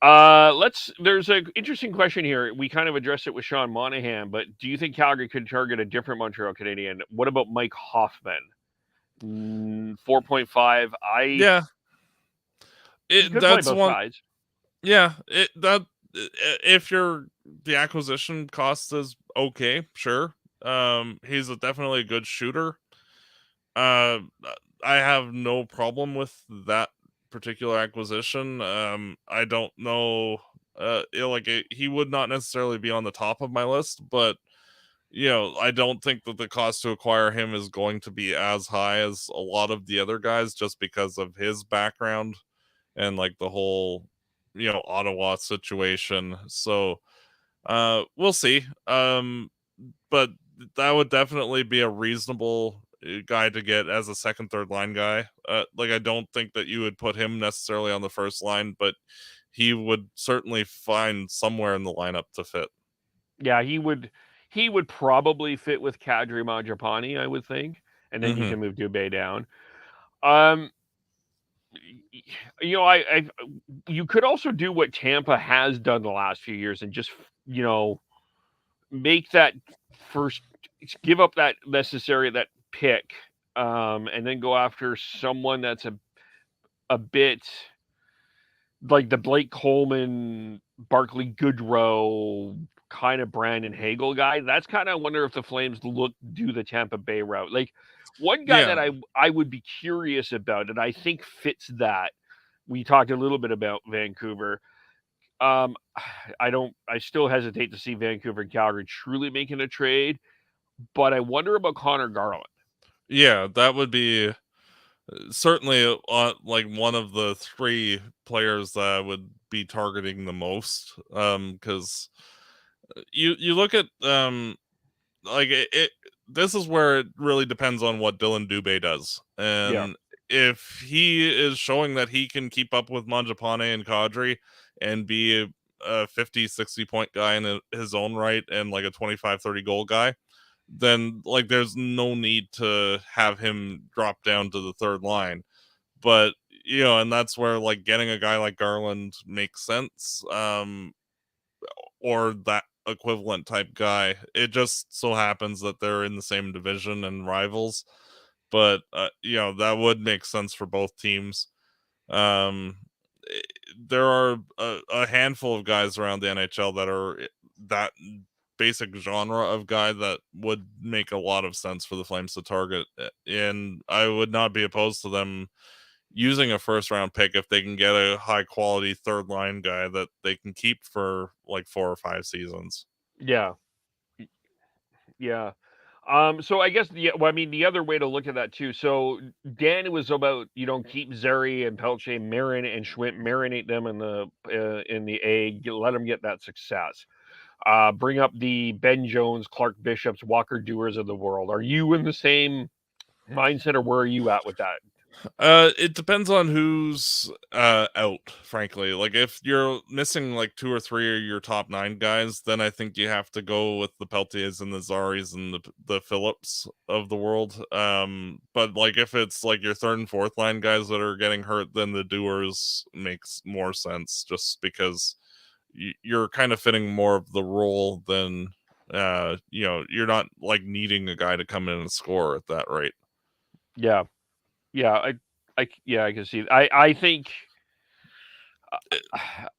There's an interesting question here. We kind of addressed it with Sean Monahan, but do you think Calgary could target a different Montreal Canadian? What about Mike Hoffman? 4.5. Yeah, He could play that's both one. sides. Yeah, if your the acquisition cost is okay, sure. He's definitely a good shooter. Uh, I have no problem with that particular acquisition. I don't know. He would not necessarily be on the top of my list, but I don't think that the cost to acquire him is going to be as high as a lot of the other guys, just because of his background and like the whole Ottawa situation. So we'll see. But that would definitely be a reasonable guy to get as a second, third line guy. Like I don't think that you would put him necessarily on the first line, but he would certainly find somewhere in the lineup to fit. Yeah, he would probably fit with Kadri Mangiapane, I would think, and then you Hmm. can move Dubé down. Um, I you could also do what Tampa has done the last few years and just make that first give up that pick, and then go after someone that's a bit like the Blake Coleman, Barkley Goodrow kind of Brandon Hagel guy. That's kind of wonder if the Flames do the Tampa Bay route. Like one guy that Yeah, I would be curious about, and I think fits that. We talked a little bit about Vancouver. Um, I still hesitate to see Vancouver and Calgary truly making a trade, but I wonder about Connor Garland. yeah, that would be certainly like one of the three players that I would be targeting the most. Because you look at like this is where it really depends on what Dylan Dubé does. Yeah, And if he is showing that he can keep up with Mangiapane and Kadri and be a 50, 60 point guy in his own right and like a 25, 30 goal guy, then like there's no need to have him drop down to the third line. But and that's where like getting a guy like Garland makes sense, or that equivalent type guy. It just so happens that they're in the same division and rivals, but that would make sense for both teams. Um, there are a handful of guys around the NHL that are that basic genre of guy that would make a lot of sense for the Flames to target, and I would not be opposed to them using a first round pick if they can get a high quality third line guy that they can keep for like 4 or 5 seasons. Yeah. Yeah. So I guess the other way to look at that too. So Dan was about keep Zeri and Pelche marinate and Schwint marinate them in the egg, let them get that success. Bring up the Ben Jones, Clark Bishops, Walker Doers of the world. Are you in the same mindset, or where are you at with that? It depends on who's out, frankly. Like if you're missing like 2 or 3 of your top 9 guys, then I think you have to go with the Peltiers and the Zaris and the Phillips of the world. But like if it's like your third and fourth line guys that are getting hurt, then the Doers makes more sense, just because you're kind of fitting more of the role than you're not like needing a guy to come in and score at that rate. Yeah. Yeah, I can see. I think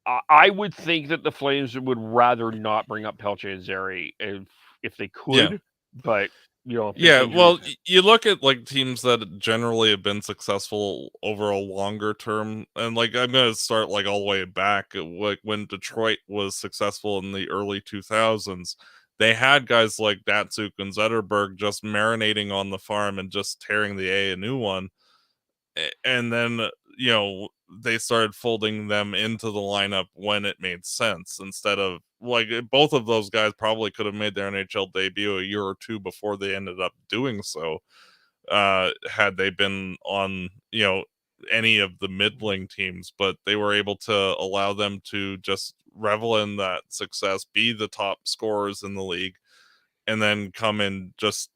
I would think that the Flames would rather not bring up Pelche and Zeri if they Yeah. could, but if there's Yeah, injuries. well, you look at like teams that generally have been successful over a longer term, and like I'm gonna start like all the way back at like when Detroit was successful in the early 2000s. They had guys like Datsuk and Zetterberg just marinating on the farm and just tearing the A new one, and then they started folding them into the lineup when it made sense, instead of like both of those guys probably could have made their NHL debut a year or two before they ended up doing so, had they been on any of the middling teams, but they were able to allow them to just revel in that success, be the top scorers in the league, and then come and just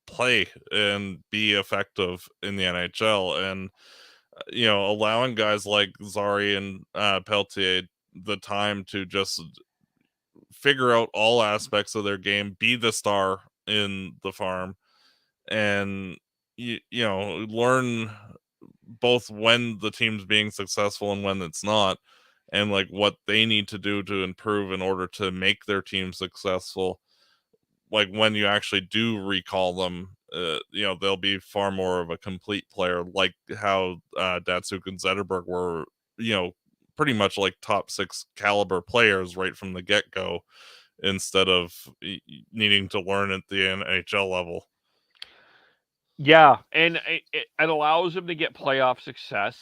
play and be effective in the NHL. And allowing guys like Zari and Peltier the time to just figure out all aspects of their game, be the star in the farm, and learn both when the team's being successful and when it's not, and like what they need to do to improve in order to make their team successful. Like when you actually do recall them, they'll be far more of a complete player, like how Datsuk and Zetterberg were, pretty much like top 6 caliber players right from the get go, instead of needing to learn at the NHL level. Yeah, and it allows them to get playoff success.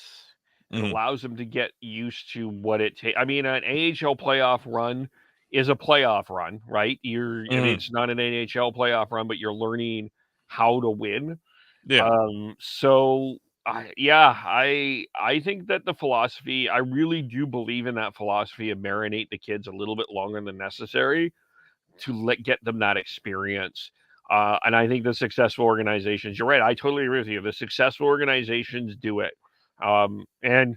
It Mm-hmm. allows them to get used to what it takes. I mean, an AHL playoff run is a playoff run, right? I mean, Mm-hmm. it's not an NHL playoff run, but you're learning how to win. Yeah. So I think that the philosophy, I really do believe in that philosophy of marinate the kids a little bit longer than necessary to get them that experience. And I think the successful organizations, you're right, I totally agree with you. The successful organizations do it. And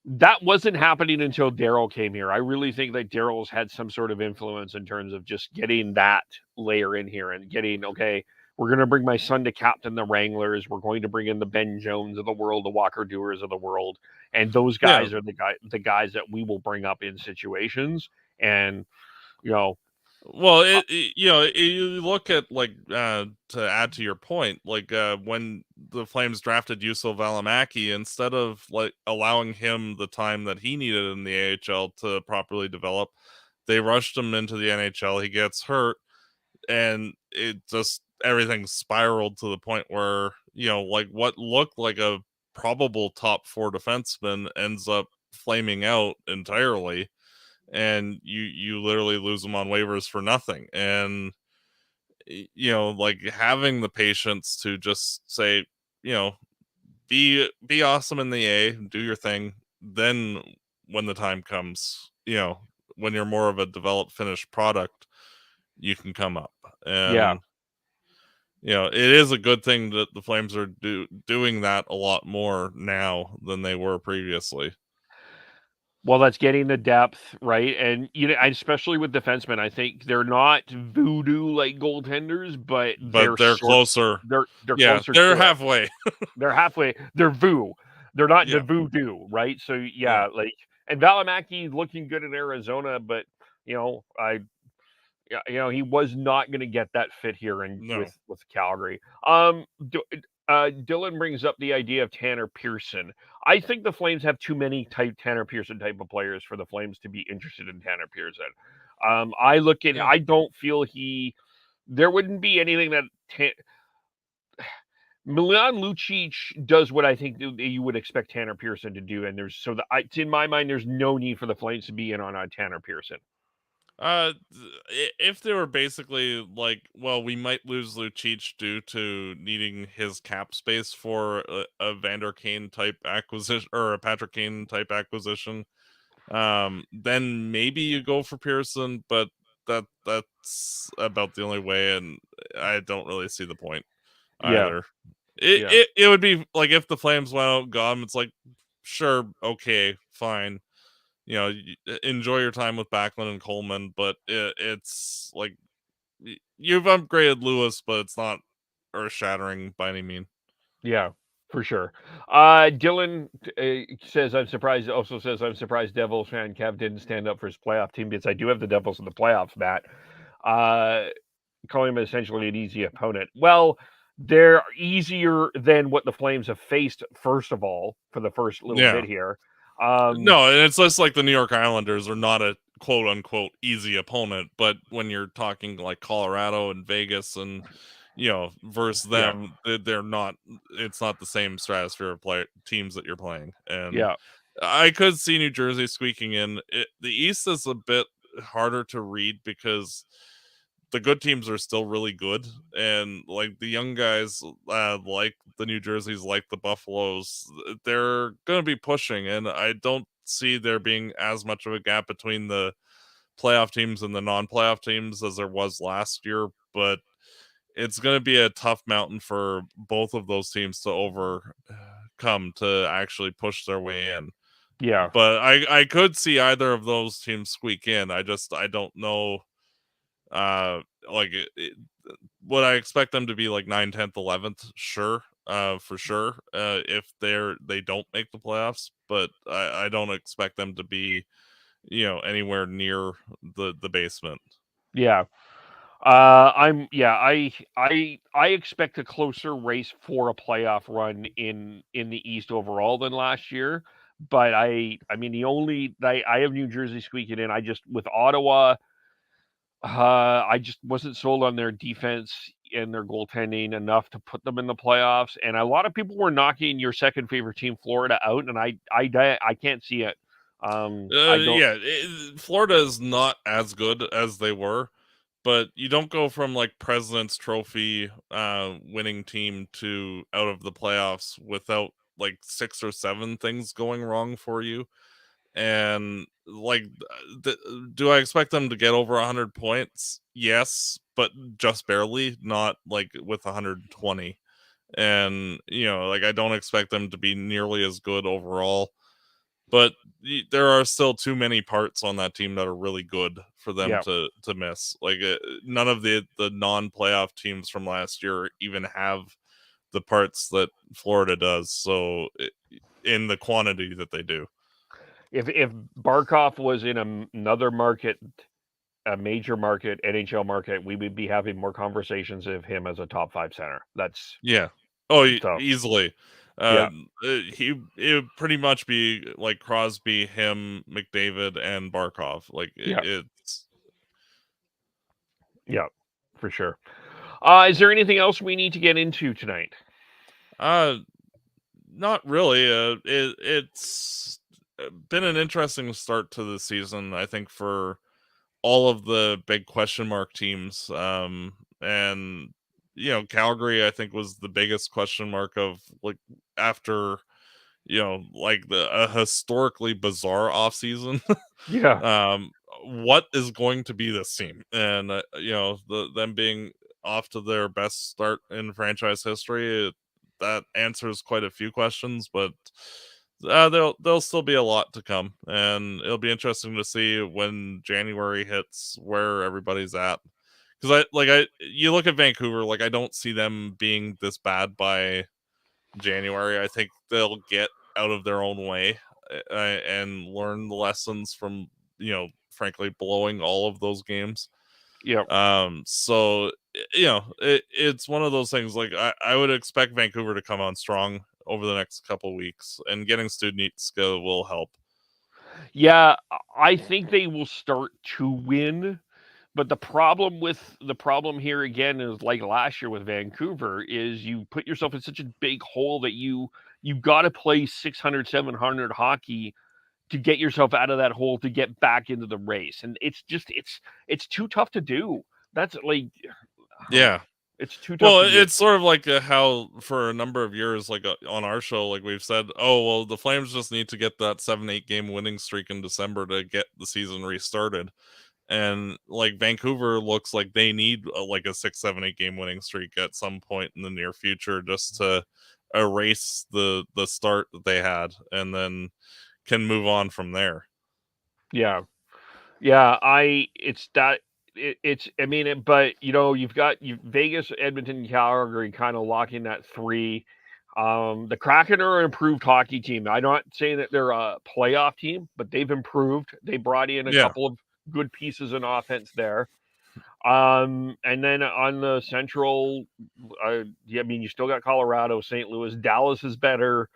that wasn't happening until Daryl came here. I really think that Daryl's had some sort of influence in terms of just getting that layer in here and getting, okay, we're going to bring my son to captain the Wranglers. We're going to bring in the Ben Jones of the world, the Walker Doers of the world. And those Yeah. guys are the guys that we will bring up in situations. And, you know, Well, you look at like to add to your point, like when the Flames drafted Juuso Valimaki, instead of like allowing him the time that he needed in the AHL to properly develop, they rushed him into the NHL. He gets hurt, and it just everything spiraled to the point where like what looked like a probable top 4 defenseman ends up flaming out entirely, and you literally lose them on waivers for nothing. And like having the patience to just say, be awesome in the A, do your thing. Then when the time comes, when you're more of a developed finished product, you can come up. Yeah. And it is a good thing that the Flames are doing that a lot more now than they were previously. Well, that's getting the depth, right? And especially with defensemen, I think they're not voodoo like goaltenders, but But they're closer. they're Yeah, closer they're to it. halfway. They're halfway. They're voo. They're not the Yeah, voodoo, right? So yeah, yeah, and Valimaki looking good in Arizona, but I yeah, he was not going to get that fit here no. with Calgary. Dylan brings up the idea of Tanner Pearson. I think the Flames have too many Tanner Pearson type of players for the Flames to be interested in Tanner Pearson. Yeah. I don't feel there wouldn't be anything that Milan Lucic does what I think you would expect Tanner Pearson to do, and in my mind, there's no need for the Flames to be in on Tanner Pearson. If they were basically like, well, we might lose Lucic due to needing his cap space for a Vander Kane type acquisition or a Patrick Kane type acquisition, then maybe you go for Pearson, but that's about the only way, and I don't really see the point Yeah, either. It yeah, it, it would be like if the Flames went out and got him, it's like, sure, okay, fine. Enjoy your time with Backlund and Coleman, but it's like you've upgraded Lewis, but it's not earth shattering by any mean. yeah, for sure. Dylan says I'm surprised. Also says I'm surprised Devils fan Kev didn't stand up for his playoff team because I do have the Devils in the playoffs, Matt. Uh, Calling them essentially an easy opponent. Well, they're easier than what the Flames have faced. First of all, for the first little Yeah. bit here. Um, No, and it's just like the New York Islanders are not a quote unquote easy opponent, but when you're talking like Colorado and Vegas and versus yeah, them, they're not. It's not the same stratosphere of teams that you're playing, and yeah, I could see New Jersey squeaking in. The East is a bit harder to read because the good teams are still really good, and like the young guys, like the New Jerseys, like the Buffaloes, they're going to be pushing, and I don't see there being as much of a gap between the playoff teams and the non-playoff teams as there was last year, but it's going to be a tough mountain for both of those teams to overcome to actually push their way in. yeah, But I could see either of those teams squeak in. I don't know. Like would I expect them to be like 9th, 10th, 11th? Sure, for sure. If they don't make the playoffs, but I don't expect them to be anywhere near the basement. yeah. I expect a closer race for a playoff run in the East overall than last year. But I mean I have New Jersey squeaking in. I just with Ottawa, I just wasn't sold on their defense and their goaltending enough to put them in the playoffs. And a lot of people were knocking your second favorite team, Florida, out, and I can't see it. I don't. Yeah, Florida is not as good as they were, but you don't go from like President's Trophy winning team to out of the playoffs without like 6 or 7 things going wrong for you. And like, do I expect them to get over 100 points? Yes, but just barely, not like with 120. And like I don't expect them to be nearly as good overall, but there are still too many parts on that team that are really good for them Yeah, to miss. Like none of the non-playoff teams from last year even have the parts that Florida does. So in the quantity that they do. if Barkov was in another market, a major market, NHL market, we would be having more conversations of him as a top five center. That's Yeah. Oh, so. easily. Yeah, It would pretty much be like Crosby, him, McDavid, and Barkov. Like yeah, it's yeah, for sure. Is there anything else we need to get into tonight? uh not really. It's been an interesting start to the season, I think, for all of the big question mark teams. And Calgary, I think, was the biggest question mark of like after like a historically bizarre offseason. Yeah. um, what is going to be this team? And them being off to their best start in franchise history, that answers quite a few questions, but there'll still be a lot to come, and it'll be interesting to see when January hits where everybody's at. Because you look at Vancouver, like I don't see them being this bad by January. I think they'll get out of their own way and learn the lessons from frankly blowing all of those games. Yeah. So it's one of those things. Like I would expect Vancouver to come on strong over the next couple weeks, and getting Studnicka will help. Yeah, I think they will start to win, but the problem here again is like last year with Vancouver is you put yourself in such a big hole that you got to play 600 700 hockey to get yourself out of that hole to get back into the race. And it's too tough to do. That's like I don't know. Yeah. It's too tough Well, to do. it's sort of like how for a number of years, like on our show, like we've said, oh well, the Flames just need to get that 7-8 game winning streak in December to get the season restarted. And like Vancouver looks like they need like a 6 7 8 game winning streak at some point in the near future just to erase the start that they had, and then can move on from there. Yeah. Yeah, it's that it's I mean but you've got Vegas, Edmonton, Calgary kind of locking that 3. The Kraken are an improved hockey team. I'm not saying that they're a playoff team, but they've improved. They brought in a Yeah. couple of good pieces in offense there. And then on the Central, yeah, I mean, you still got Colorado, St. Louis, Dallas is better.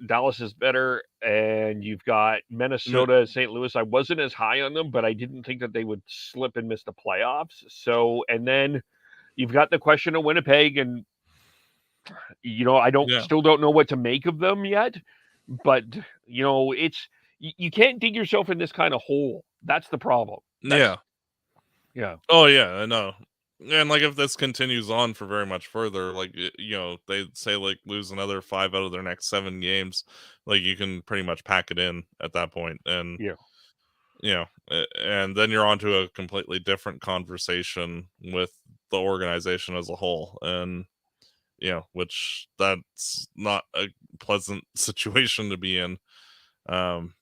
Dallas is better, and you've got Minnesota, St. Louis. I wasn't as high on them, but I didn't think that they would slip and miss the playoffs. So, and then you've got the question of Winnipeg, and I Yeah. still don't know what to make of them yet. But it's you can't dig yourself in this kind of hole. That's the problem. Yeah. Yeah. Oh yeah, I know. And like if this continues on for very much further, like they say like lose another 5 out of their next 7 games, like you can pretty much pack it in at that point, and Yeah. and then you're on to a completely different conversation with the organization as a whole, and which that's not a pleasant situation to be in.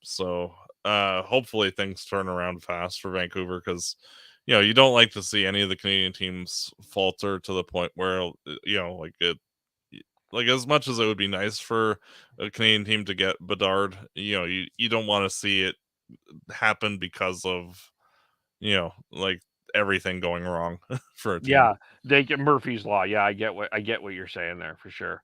So hopefully things turn around fast for Vancouver, because you don't like to see any of the Canadian teams falter to the point where like it like as much as it would be nice for a Canadian team to get Bedard, you don't want to see it happen because of like everything going wrong for a team. Yeah. They get Murphy's Law. Yeah, I get what you're saying there for sure.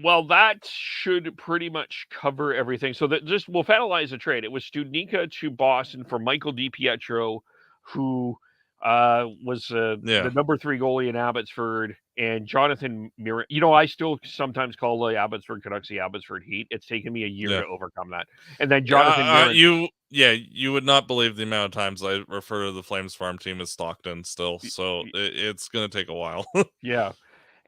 Well, that should pretty much cover everything. So that just we'll finalize the trade. It was Studnicka to Boston for Michael DiPietro, who was Yeah. the number 3 goalie in Abbotsford, and Jonathan Mir. I still sometimes call the Abbotsford Canucks the Abbotsford Heat. It's taken me a year Yeah. to overcome that. And then Jonathan Mirren. You would not believe the amount of times I refer to the Flames farm team as Stockton still, so it's gonna take a while. Yeah.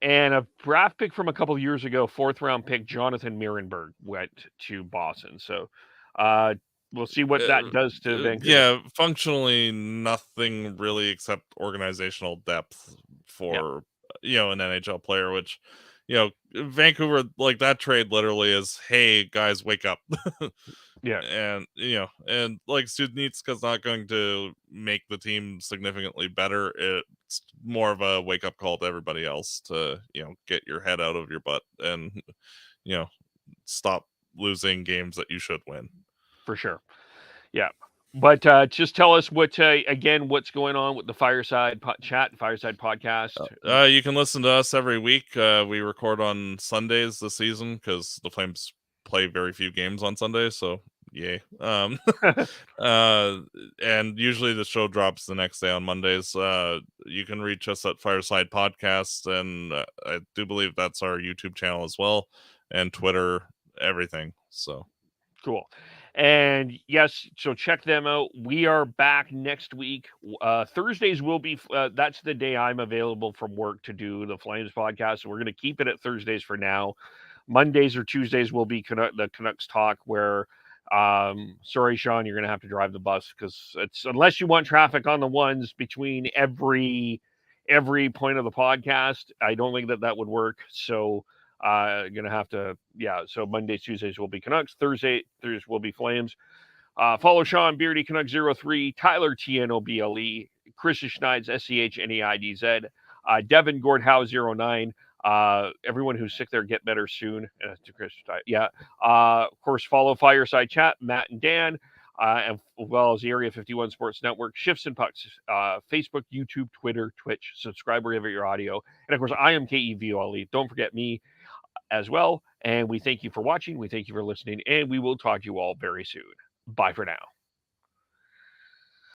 And a draft pick from a couple years ago, 4th round pick Jonathan Mirenberg went to Boston. So uh, we'll see what that does to Vancouver. Yeah, functionally nothing really except organizational depth Yeah, for an NHL player, which Vancouver, like that trade literally is, hey guys, wake up. yeah, And and like Studnicka's not going to make the team significantly better. It's more of a wake up call to everybody else to get your head out of your butt and you know stop losing games that you should win. for sure. Yeah. But just tell us again, what's going on with the Chat, Fireside podcast. You can listen to us every week. We record on Sundays this season because the Flames play very few games on Sundays, so yay. Uh, and usually the show drops the next day on Mondays. You can reach us at Fireside Podcast, and I do believe that's our YouTube channel as well, and Twitter, everything. So Cool. And yes, so check them out. We are back next week. Thursdays will be, that's the day I'm available from work to do the Flames podcast. So we're going to keep it at Thursdays for now. Mondays or Tuesdays will be the Canucks talk, where, sorry, Sean, you're going to have to drive the bus, because it's, unless you want traffic on the ones between every point of the podcast, I don't think that would work. So, gonna have to, yeah. So Mondays, Tuesdays will be Canucks. Thursdays will be Flames. Follow Sean Beardy Canuck 03, Tyler TNOBLE, Chris Schneid's SCHNEIDZ, Devin Gordhow 09. Everyone who's sick there, get better soon. To Chris, yeah. Of course, follow Fireside Chat, Matt and Dan, and as well as the Area 51 Sports Network, Shifts and Pucks, Facebook, YouTube, Twitter, Twitch. Subscribe wherever your audio. And of course, I am KEVOLE. Don't forget me as well. And we thank you for watching. We thank you for listening. And we will talk to you all very soon. Bye for now.